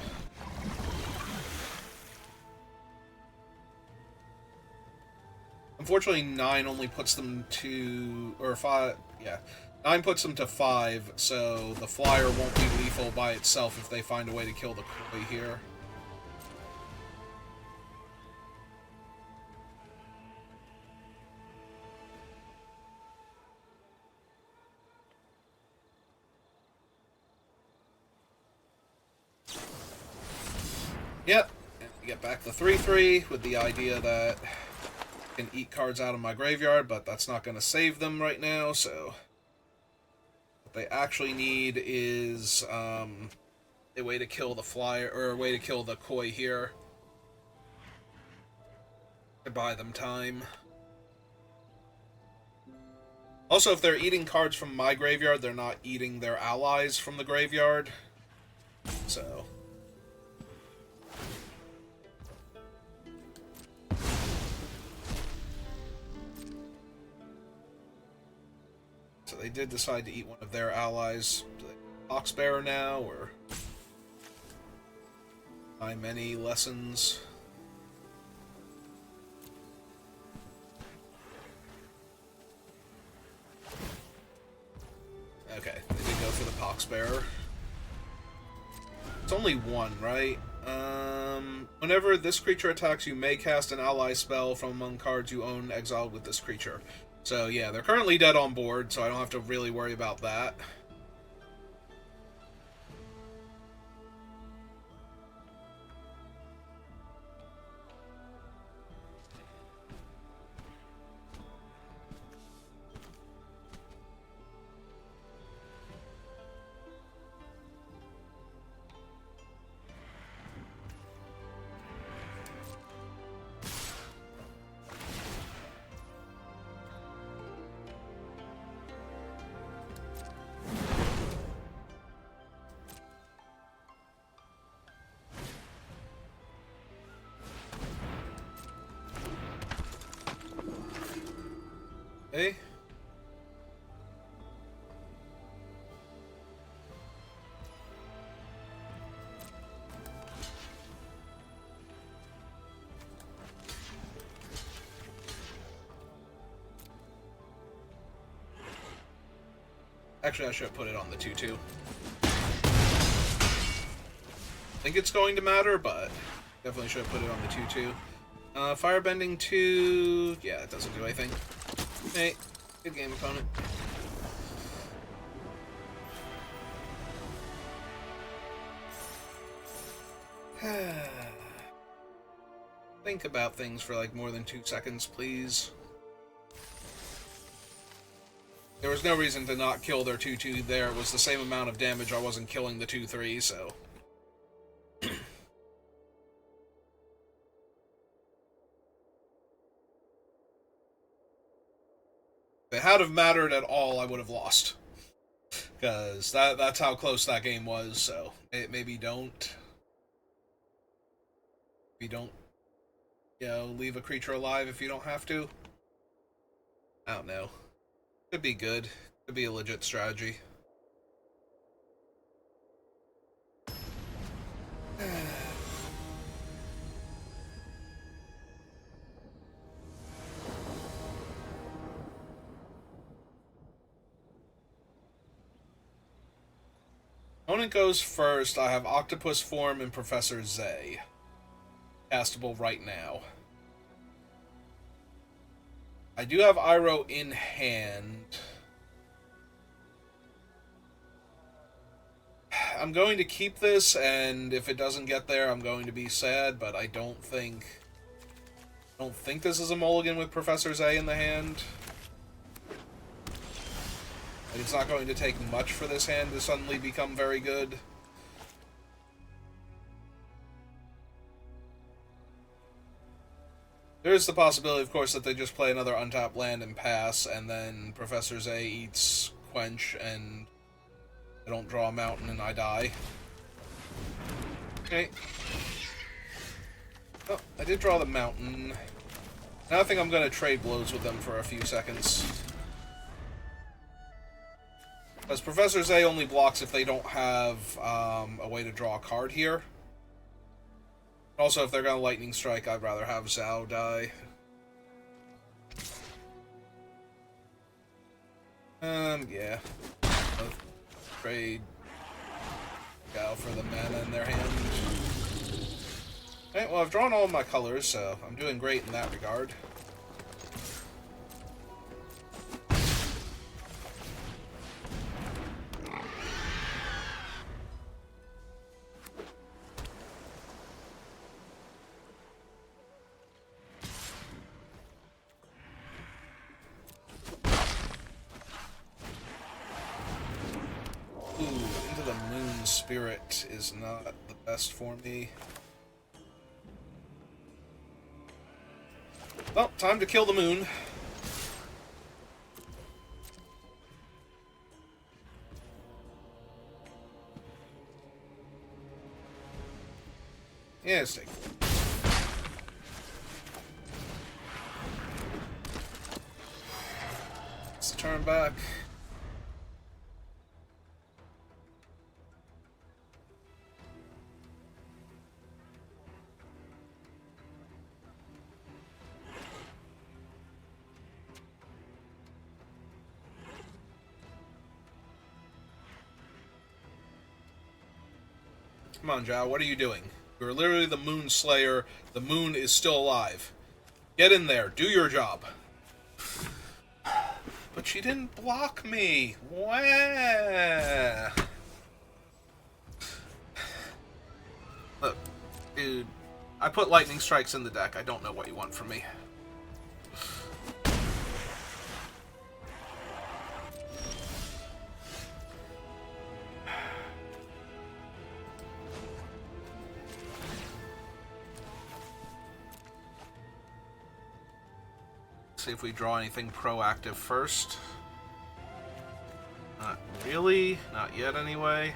Unfortunately, 9 only puts them to... Or 5... Yeah. 9 puts them to 5, so the flyer won't be lethal by itself if they find a way to kill the Koi here. Yep, and we get back the 3/3 with the idea that I can eat cards out of my graveyard, but that's not going to save them right now, so what they actually need is a way to kill the flyer, or a way to kill the Koi here to buy them time. Also, if they're eating cards from my graveyard, they're not eating their allies from the graveyard, so... So they did decide to eat one of their allies. Do they Oxbearer now, or... My many lessons? Okay, they did go for the Poxbearer. It's only one, right? Whenever this creature attacks, you may cast an ally spell from among cards you own exiled with this creature. So yeah, they're currently dead on board, so I don't have to really worry about that. Hey? Actually, I should put it on the 2-2. I think it's going to matter, but definitely should put it on the 2-2. Firebending 2... Yeah, it doesn't do anything. Hey, good game, opponent. Think about things for like more than 2 seconds, please. There was no reason to not kill their 2-2 there. It was the same amount of damage. I wasn't killing the 2-3, so... If it had have mattered at all, I would have lost. Because that's how close that game was, so... Maybe don't... Maybe don't... You know, leave a creature alive if you don't have to. I don't know. Could be good. Could be a legit strategy. Opponent goes first. I have Octopus Form and Professor Zay. Castable right now. I do have Iroh in hand. I'm going to keep this, and if it doesn't get there, I'm going to be sad, but I don't think this is a mulligan with Professor Zay in the hand. Like, it's not going to take much for this hand to suddenly become very good. There is the possibility, of course, that they just play another untapped land and pass, and then Professor Zay eats Quench, and I don't draw a mountain and I die. Okay. Oh, I did draw the mountain. Now I think I'm going to trade blows with them for a few seconds. Because Professor Zay only blocks if they don't have a way to draw a card here. Also, if they're going to Lightning Strike, I'd rather have Zhao die. Yeah. Trade Zhao for the mana in their hand. Okay, well, I've drawn all of my colors, so I'm doing great in that regard. Spirit is not the best for me. Well, time to kill the moon. Yeah, let's take it. Let's turn back. Come on, Zhao, what are you doing? You're literally the Moon Slayer. The moon is still alive. Get in there. Do your job. But she didn't block me. Wah. Look, dude, I put lightning strikes in the deck. I don't know what you want from me. See if we draw anything proactive first. Not really. Not yet, anyway.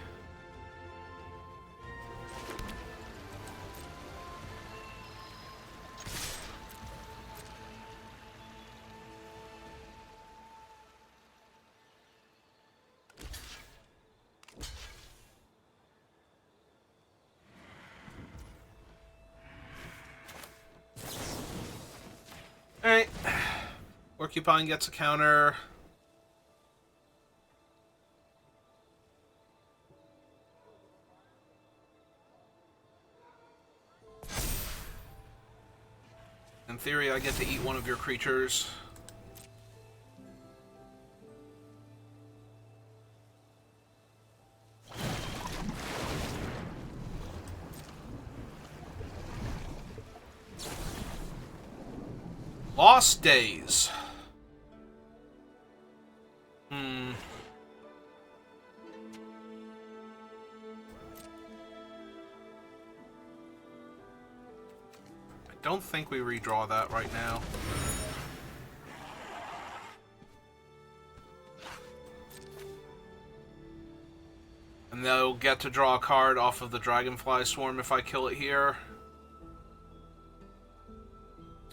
Alright. Porcupine gets a counter. In theory, I get to eat one of your creatures. Lost Days. I don't think we redraw that right now. And they'll get to draw a card off of the Dragonfly Swarm if I kill it here.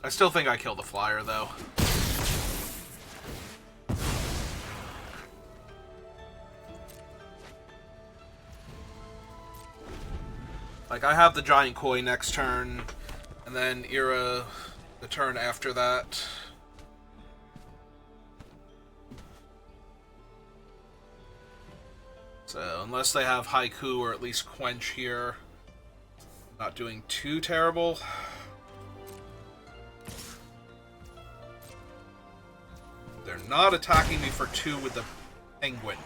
I still think I kill the flyer, though. Like, I have the Giant Koi next turn, and then Era the turn after that. So, unless they have Haiku or at least Quench here, not doing too terrible. They're not attacking me for 2 with the Penguin.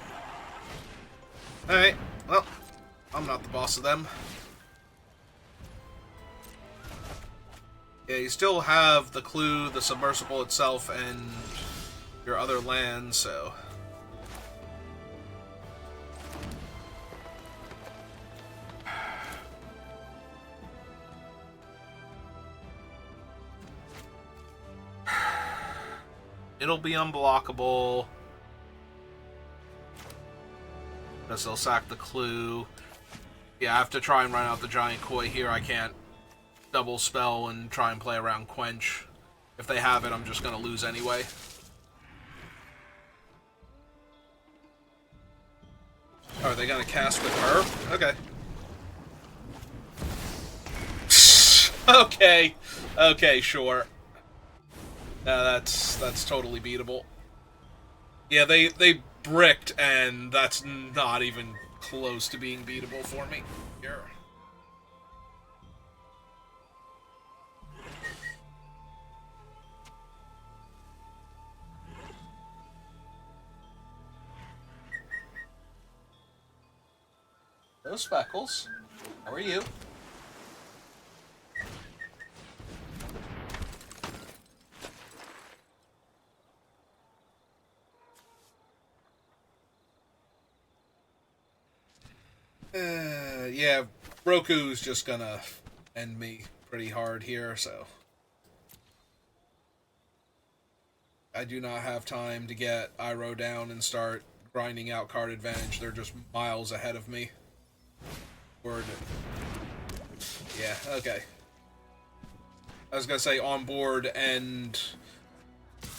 Alright, well, I'm not the boss of them. Yeah, you still have the Clue, the Submersible itself, and your other lands, so... It'll be unblockable. Because they'll sack the Clue. Yeah, I have to try and run out the Giant Koi here. I can't double spell and try and play around Quench. If they have it, I'm just going to lose anyway. Oh, are they going to cast with her? Okay. Okay. Okay, sure. That's totally beatable. Yeah, they bricked, and that's not even close to being beatable for me. Here. Those Speckles. How are you? Yeah, Roku's just gonna end me pretty hard here, so... I do not have time to get Iroh down and start grinding out card advantage. They're just miles ahead of me. Word. Yeah, okay. I was gonna say on board and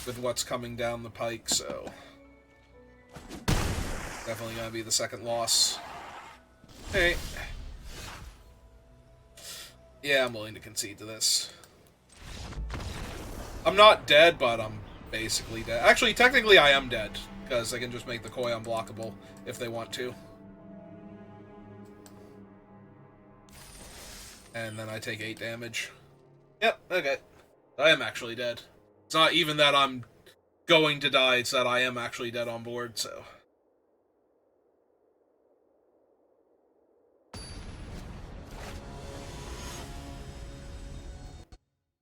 with what's coming down the pike, so... Definitely gonna be the second loss. Hey. Yeah, I'm willing to concede to this. I'm not dead, but I'm basically dead. Actually, technically I am dead, because they can just make the Koi unblockable if they want to. And then I take 8 damage. Yep, okay. I am actually dead. It's not even that I'm going to die, it's that I am actually dead on board, so...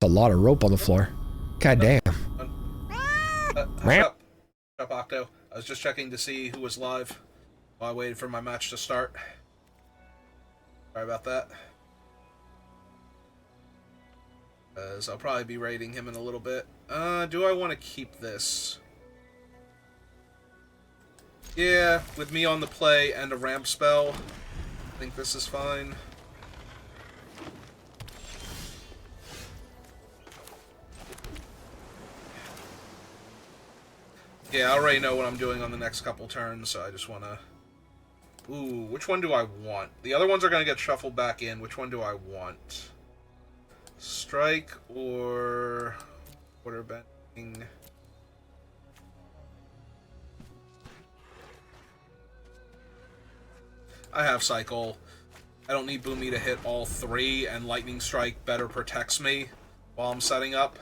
A lot of rope on the floor. God damn.
Shut up, Octo. I was just checking to see who was live while I waited for my match to start. Sorry about that. So I'll probably be raiding him in a little bit. Do I want to keep this? Yeah, with me on the play and a ramp spell, I think this is fine. Yeah, I already know what I'm doing on the next couple turns, so I just want to... Ooh, which one do I want? The other ones are going to get shuffled back in. Which one do I want? Strike or... Order bending? I have Cycle. I don't need Boomy to hit all 3, and Lightning Strike better protects me while I'm setting up.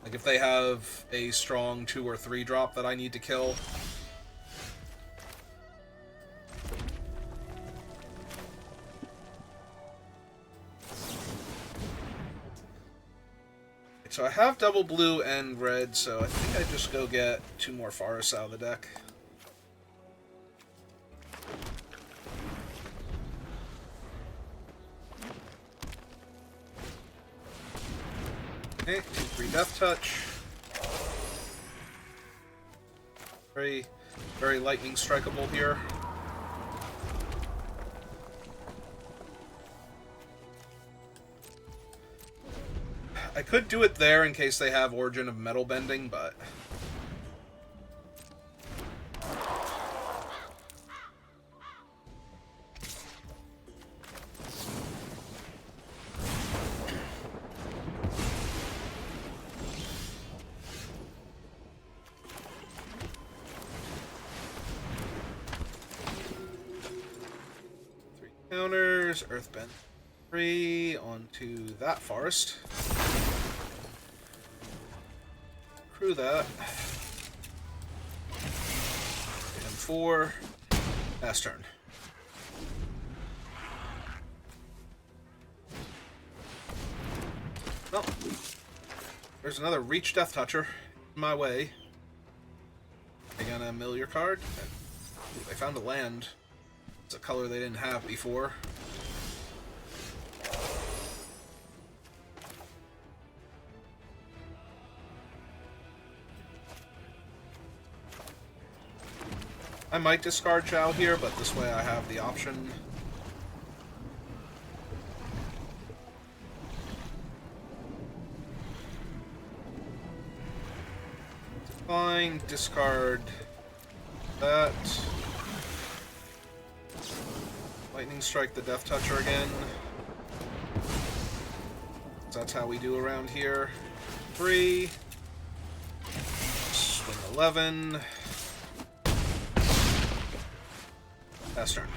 Like if they have a strong 2 or 3 drop that I need to kill. So I have double blue and red, so I think I just go get 2 more forests out of the deck. Okay, 2/3 Death Touch. Very, very lightning strikeable here. I could do it there in case they have Origin of Metal Bending, but... counters, Earthbend 3 onto that forest. Crew that. And 4. Pass turn. Well, there's another Reach Death Toucher in my way. Are you gonna mill your card? Ooh, they found a land. It's a color they didn't have before. I might discard Chow here, but this way I have the option. Fine, discard that. Lightning Strike the Death Toucher again. That's how we do around here. 3. Swing 11. Pass turn.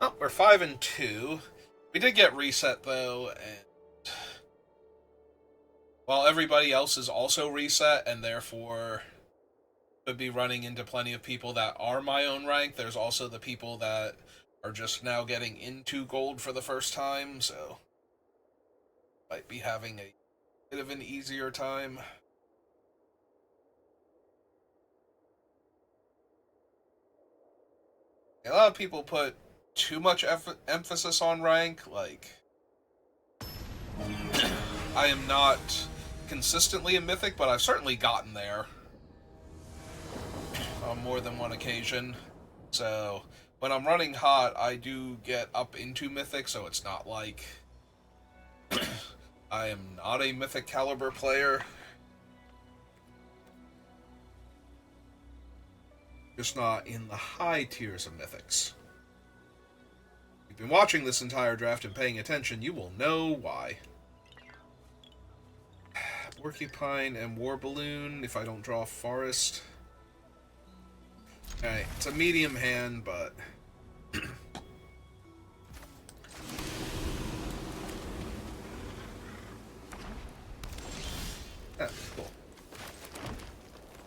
Oh, we're 5 and 2. We did get reset though, and while everybody else is also reset and therefore could be running into plenty of people that are my own rank, there's also the people that are just now getting into gold for the first time, so might be having a bit of an easier time. A lot of people put too much emphasis on rank, like I am not consistently a mythic, but I've certainly gotten there on more than one occasion. So when I'm running hot, I do get up into mythic, so it's not like I am not a mythic caliber player. Just not in the high tiers of mythics. If you've been watching this entire draft and paying attention, you will know why. Porcupine and War Balloon, if I don't draw Forest. Alright, it's a medium hand, but... yeah, cool.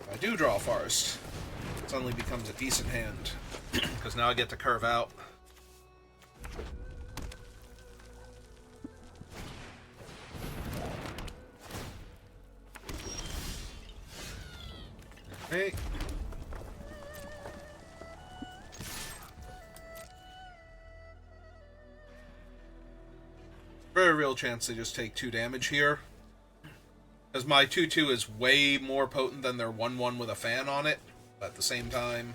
If I do draw Forest, it suddenly becomes a decent hand, because now I get to curve out. Okay. Very real chance they just take 2 damage here. Because my 2/2 is way more potent than their 1/1 with a fan on it. But at the same time...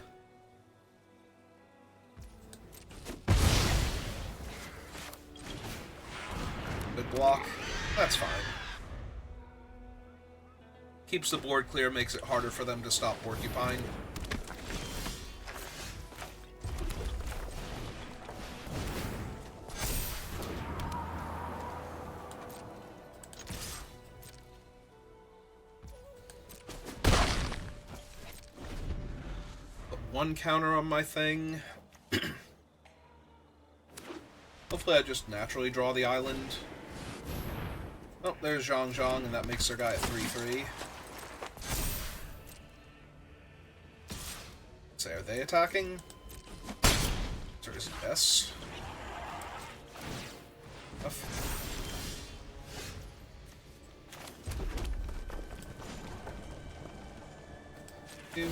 good block. That's fine. Keeps the board clear, makes it harder for them to stop Porcupine. one counter on my thing. Hopefully I just naturally draw the island. Oh, there's Zhang Zhang, and that makes their guy at 3-3. So are they attacking? Answer is yes. Two.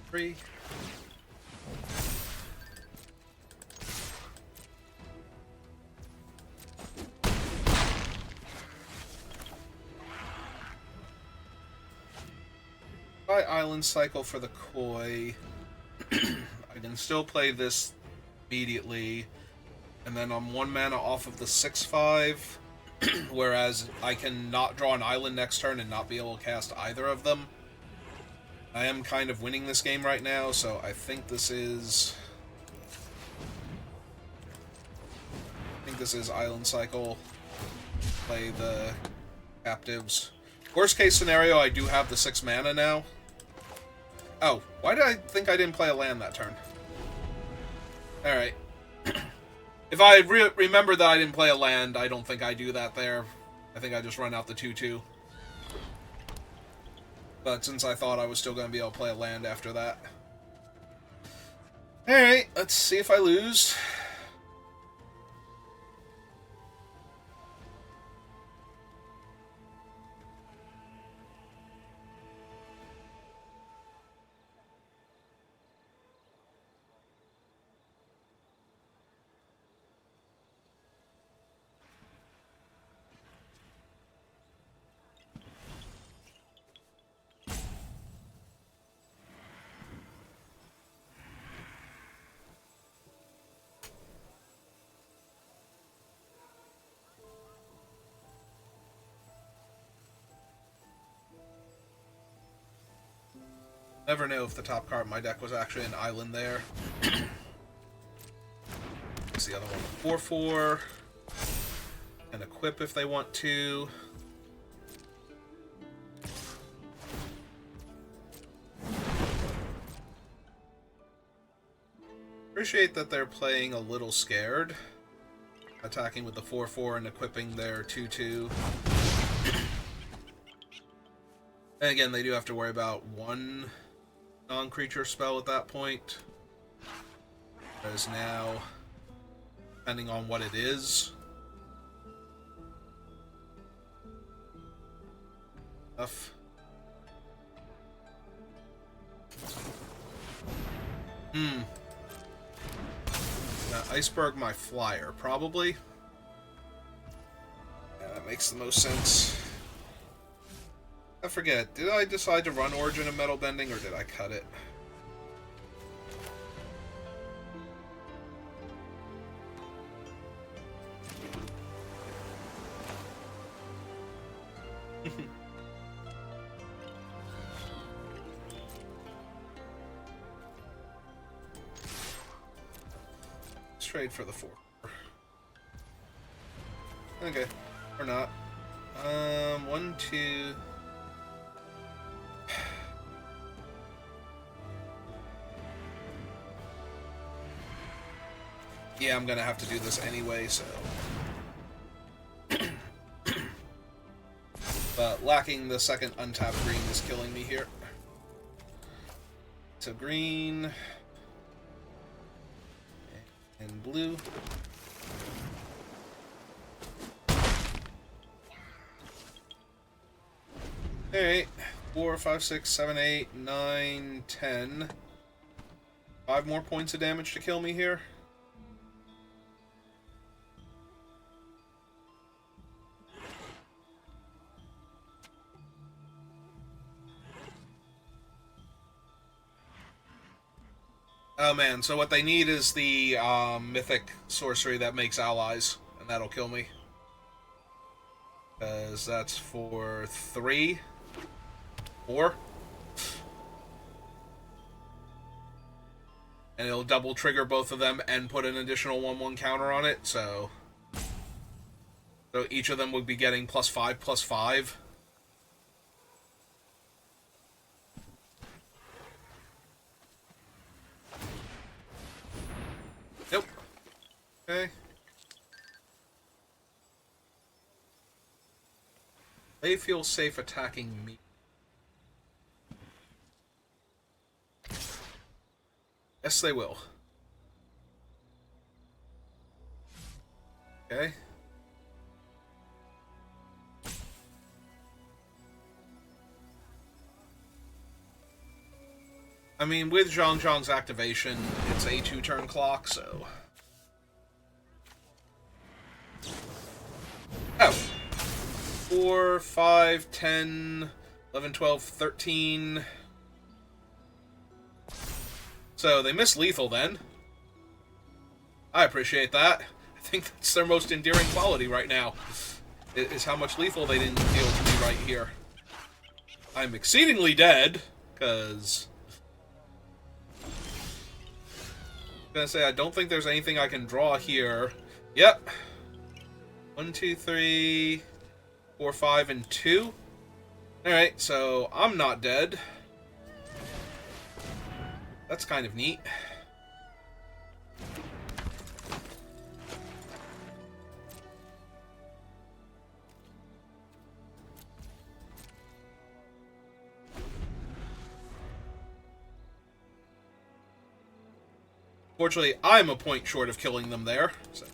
3. Island cycle for the koi. I can still play this immediately, and then I'm 1 mana off of the 6/5, whereas I can not draw an island next turn and not be able to cast either of them. I am kind of winning this game right now, so I think this is... island cycle. Play the captives. Worst case scenario, I do have the 6 mana now. Oh, why did I think I didn't play a land that turn? Alright. If I remember that I didn't play a land, I don't think I do that there. I think I just run out the 2/2. But since I thought I was still going to be able to play a land after that. Alright, let's see if I lose. Never know if the top card of my deck was actually an island there. What's the other one? 4/4. And equip if they want to. Appreciate that they're playing a little scared. Attacking with the 4/4 and equipping their 2/2. And again, they do have to worry about 1 non-creature spell at that point. Whereas now, depending on what it is. Enough. Iceberg my flyer, probably. Yeah, that makes the most sense. I forget, did I decide to run Origin of Metal Bending, or did I cut it? Let's trade for the 4. Okay, or not. 1, 2... Yeah, I'm gonna have to do this anyway, so... But lacking the second untapped green is killing me here. So green... and blue. Alright. 4, 5, 6, 7, 8, 9, 10. 5 more points of damage to kill me here. Oh man, so what they need is the mythic sorcery that makes allies, and that'll kill me. Because that's for 3, 4. And it'll double trigger both of them and put an additional 1/1 counter on it, so each of them would be getting +5/+5. Okay. They feel safe attacking me. Yes, they will. Okay. I mean, with Zhang Zhang's activation, it's a 2-turn clock, so... Oh. 4, 5, 10, 11, 12, 13... So, they miss lethal then. I appreciate that. I think that's their most endearing quality right now. Is how much lethal they didn't deal to me right here. I'm exceedingly dead, because... I'm gonna say, I don't think there's anything I can draw here. Yep. 1, 2, 3, 4, 5, and 2. Alright, so I'm not dead. That's kind of neat. Fortunately, I'm a point short of killing them there. So.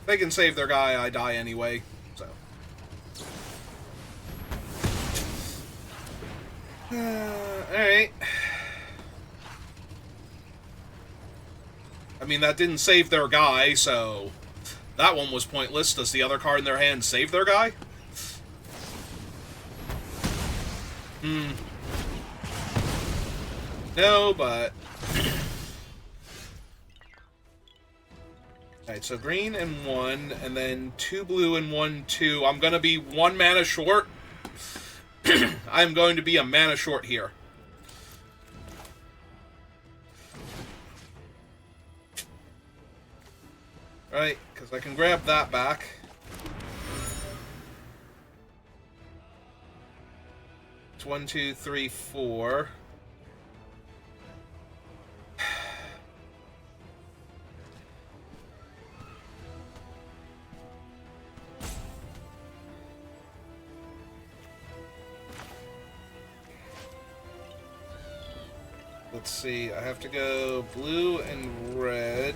They can save their guy, I die anyway, so. Alright. I mean, that didn't save their guy, so... That one was pointless. Does the other card in their hand save their guy? No, but... Alright, so green and 1, and then 2 blue and 1, 2. I'm gonna be 1 mana short. I'm going to be a mana short here. Right, because I can grab that back. It's 1, 2, 3, 4. Let's see, I have to go blue and red.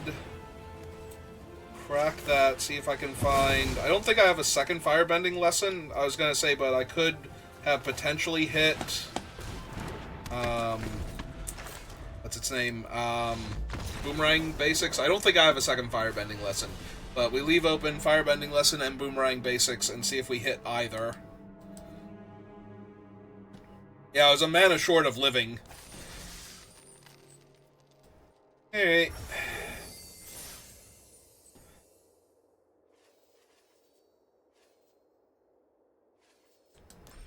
Crack that, see if I can find... I don't think I have a second firebending lesson, I was going to say, but I could have potentially hit... what's its name? Boomerang Basics. I don't think I have a second firebending lesson, but we leave open firebending lesson and Boomerang Basics and see if we hit either. Yeah, I was a mana short of living. Alright.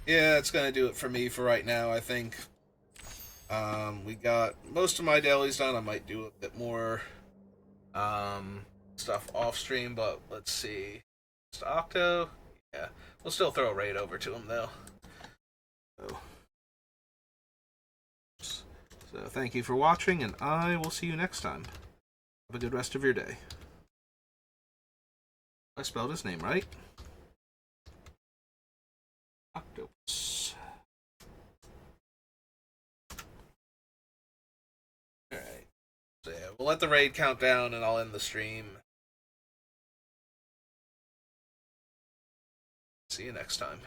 Yeah, it's gonna do it for me for right now, I think. We got most of my dailies done. I might do a bit more stuff off stream, but let's see. Just Octo? Yeah. We'll still throw a raid over to him, though. So thank you for watching, and I will see you next time. Have a good rest of your day. I spelled his name right. Octopus. Alright. So yeah, we'll let the raid count down, and I'll end the stream. See you next time.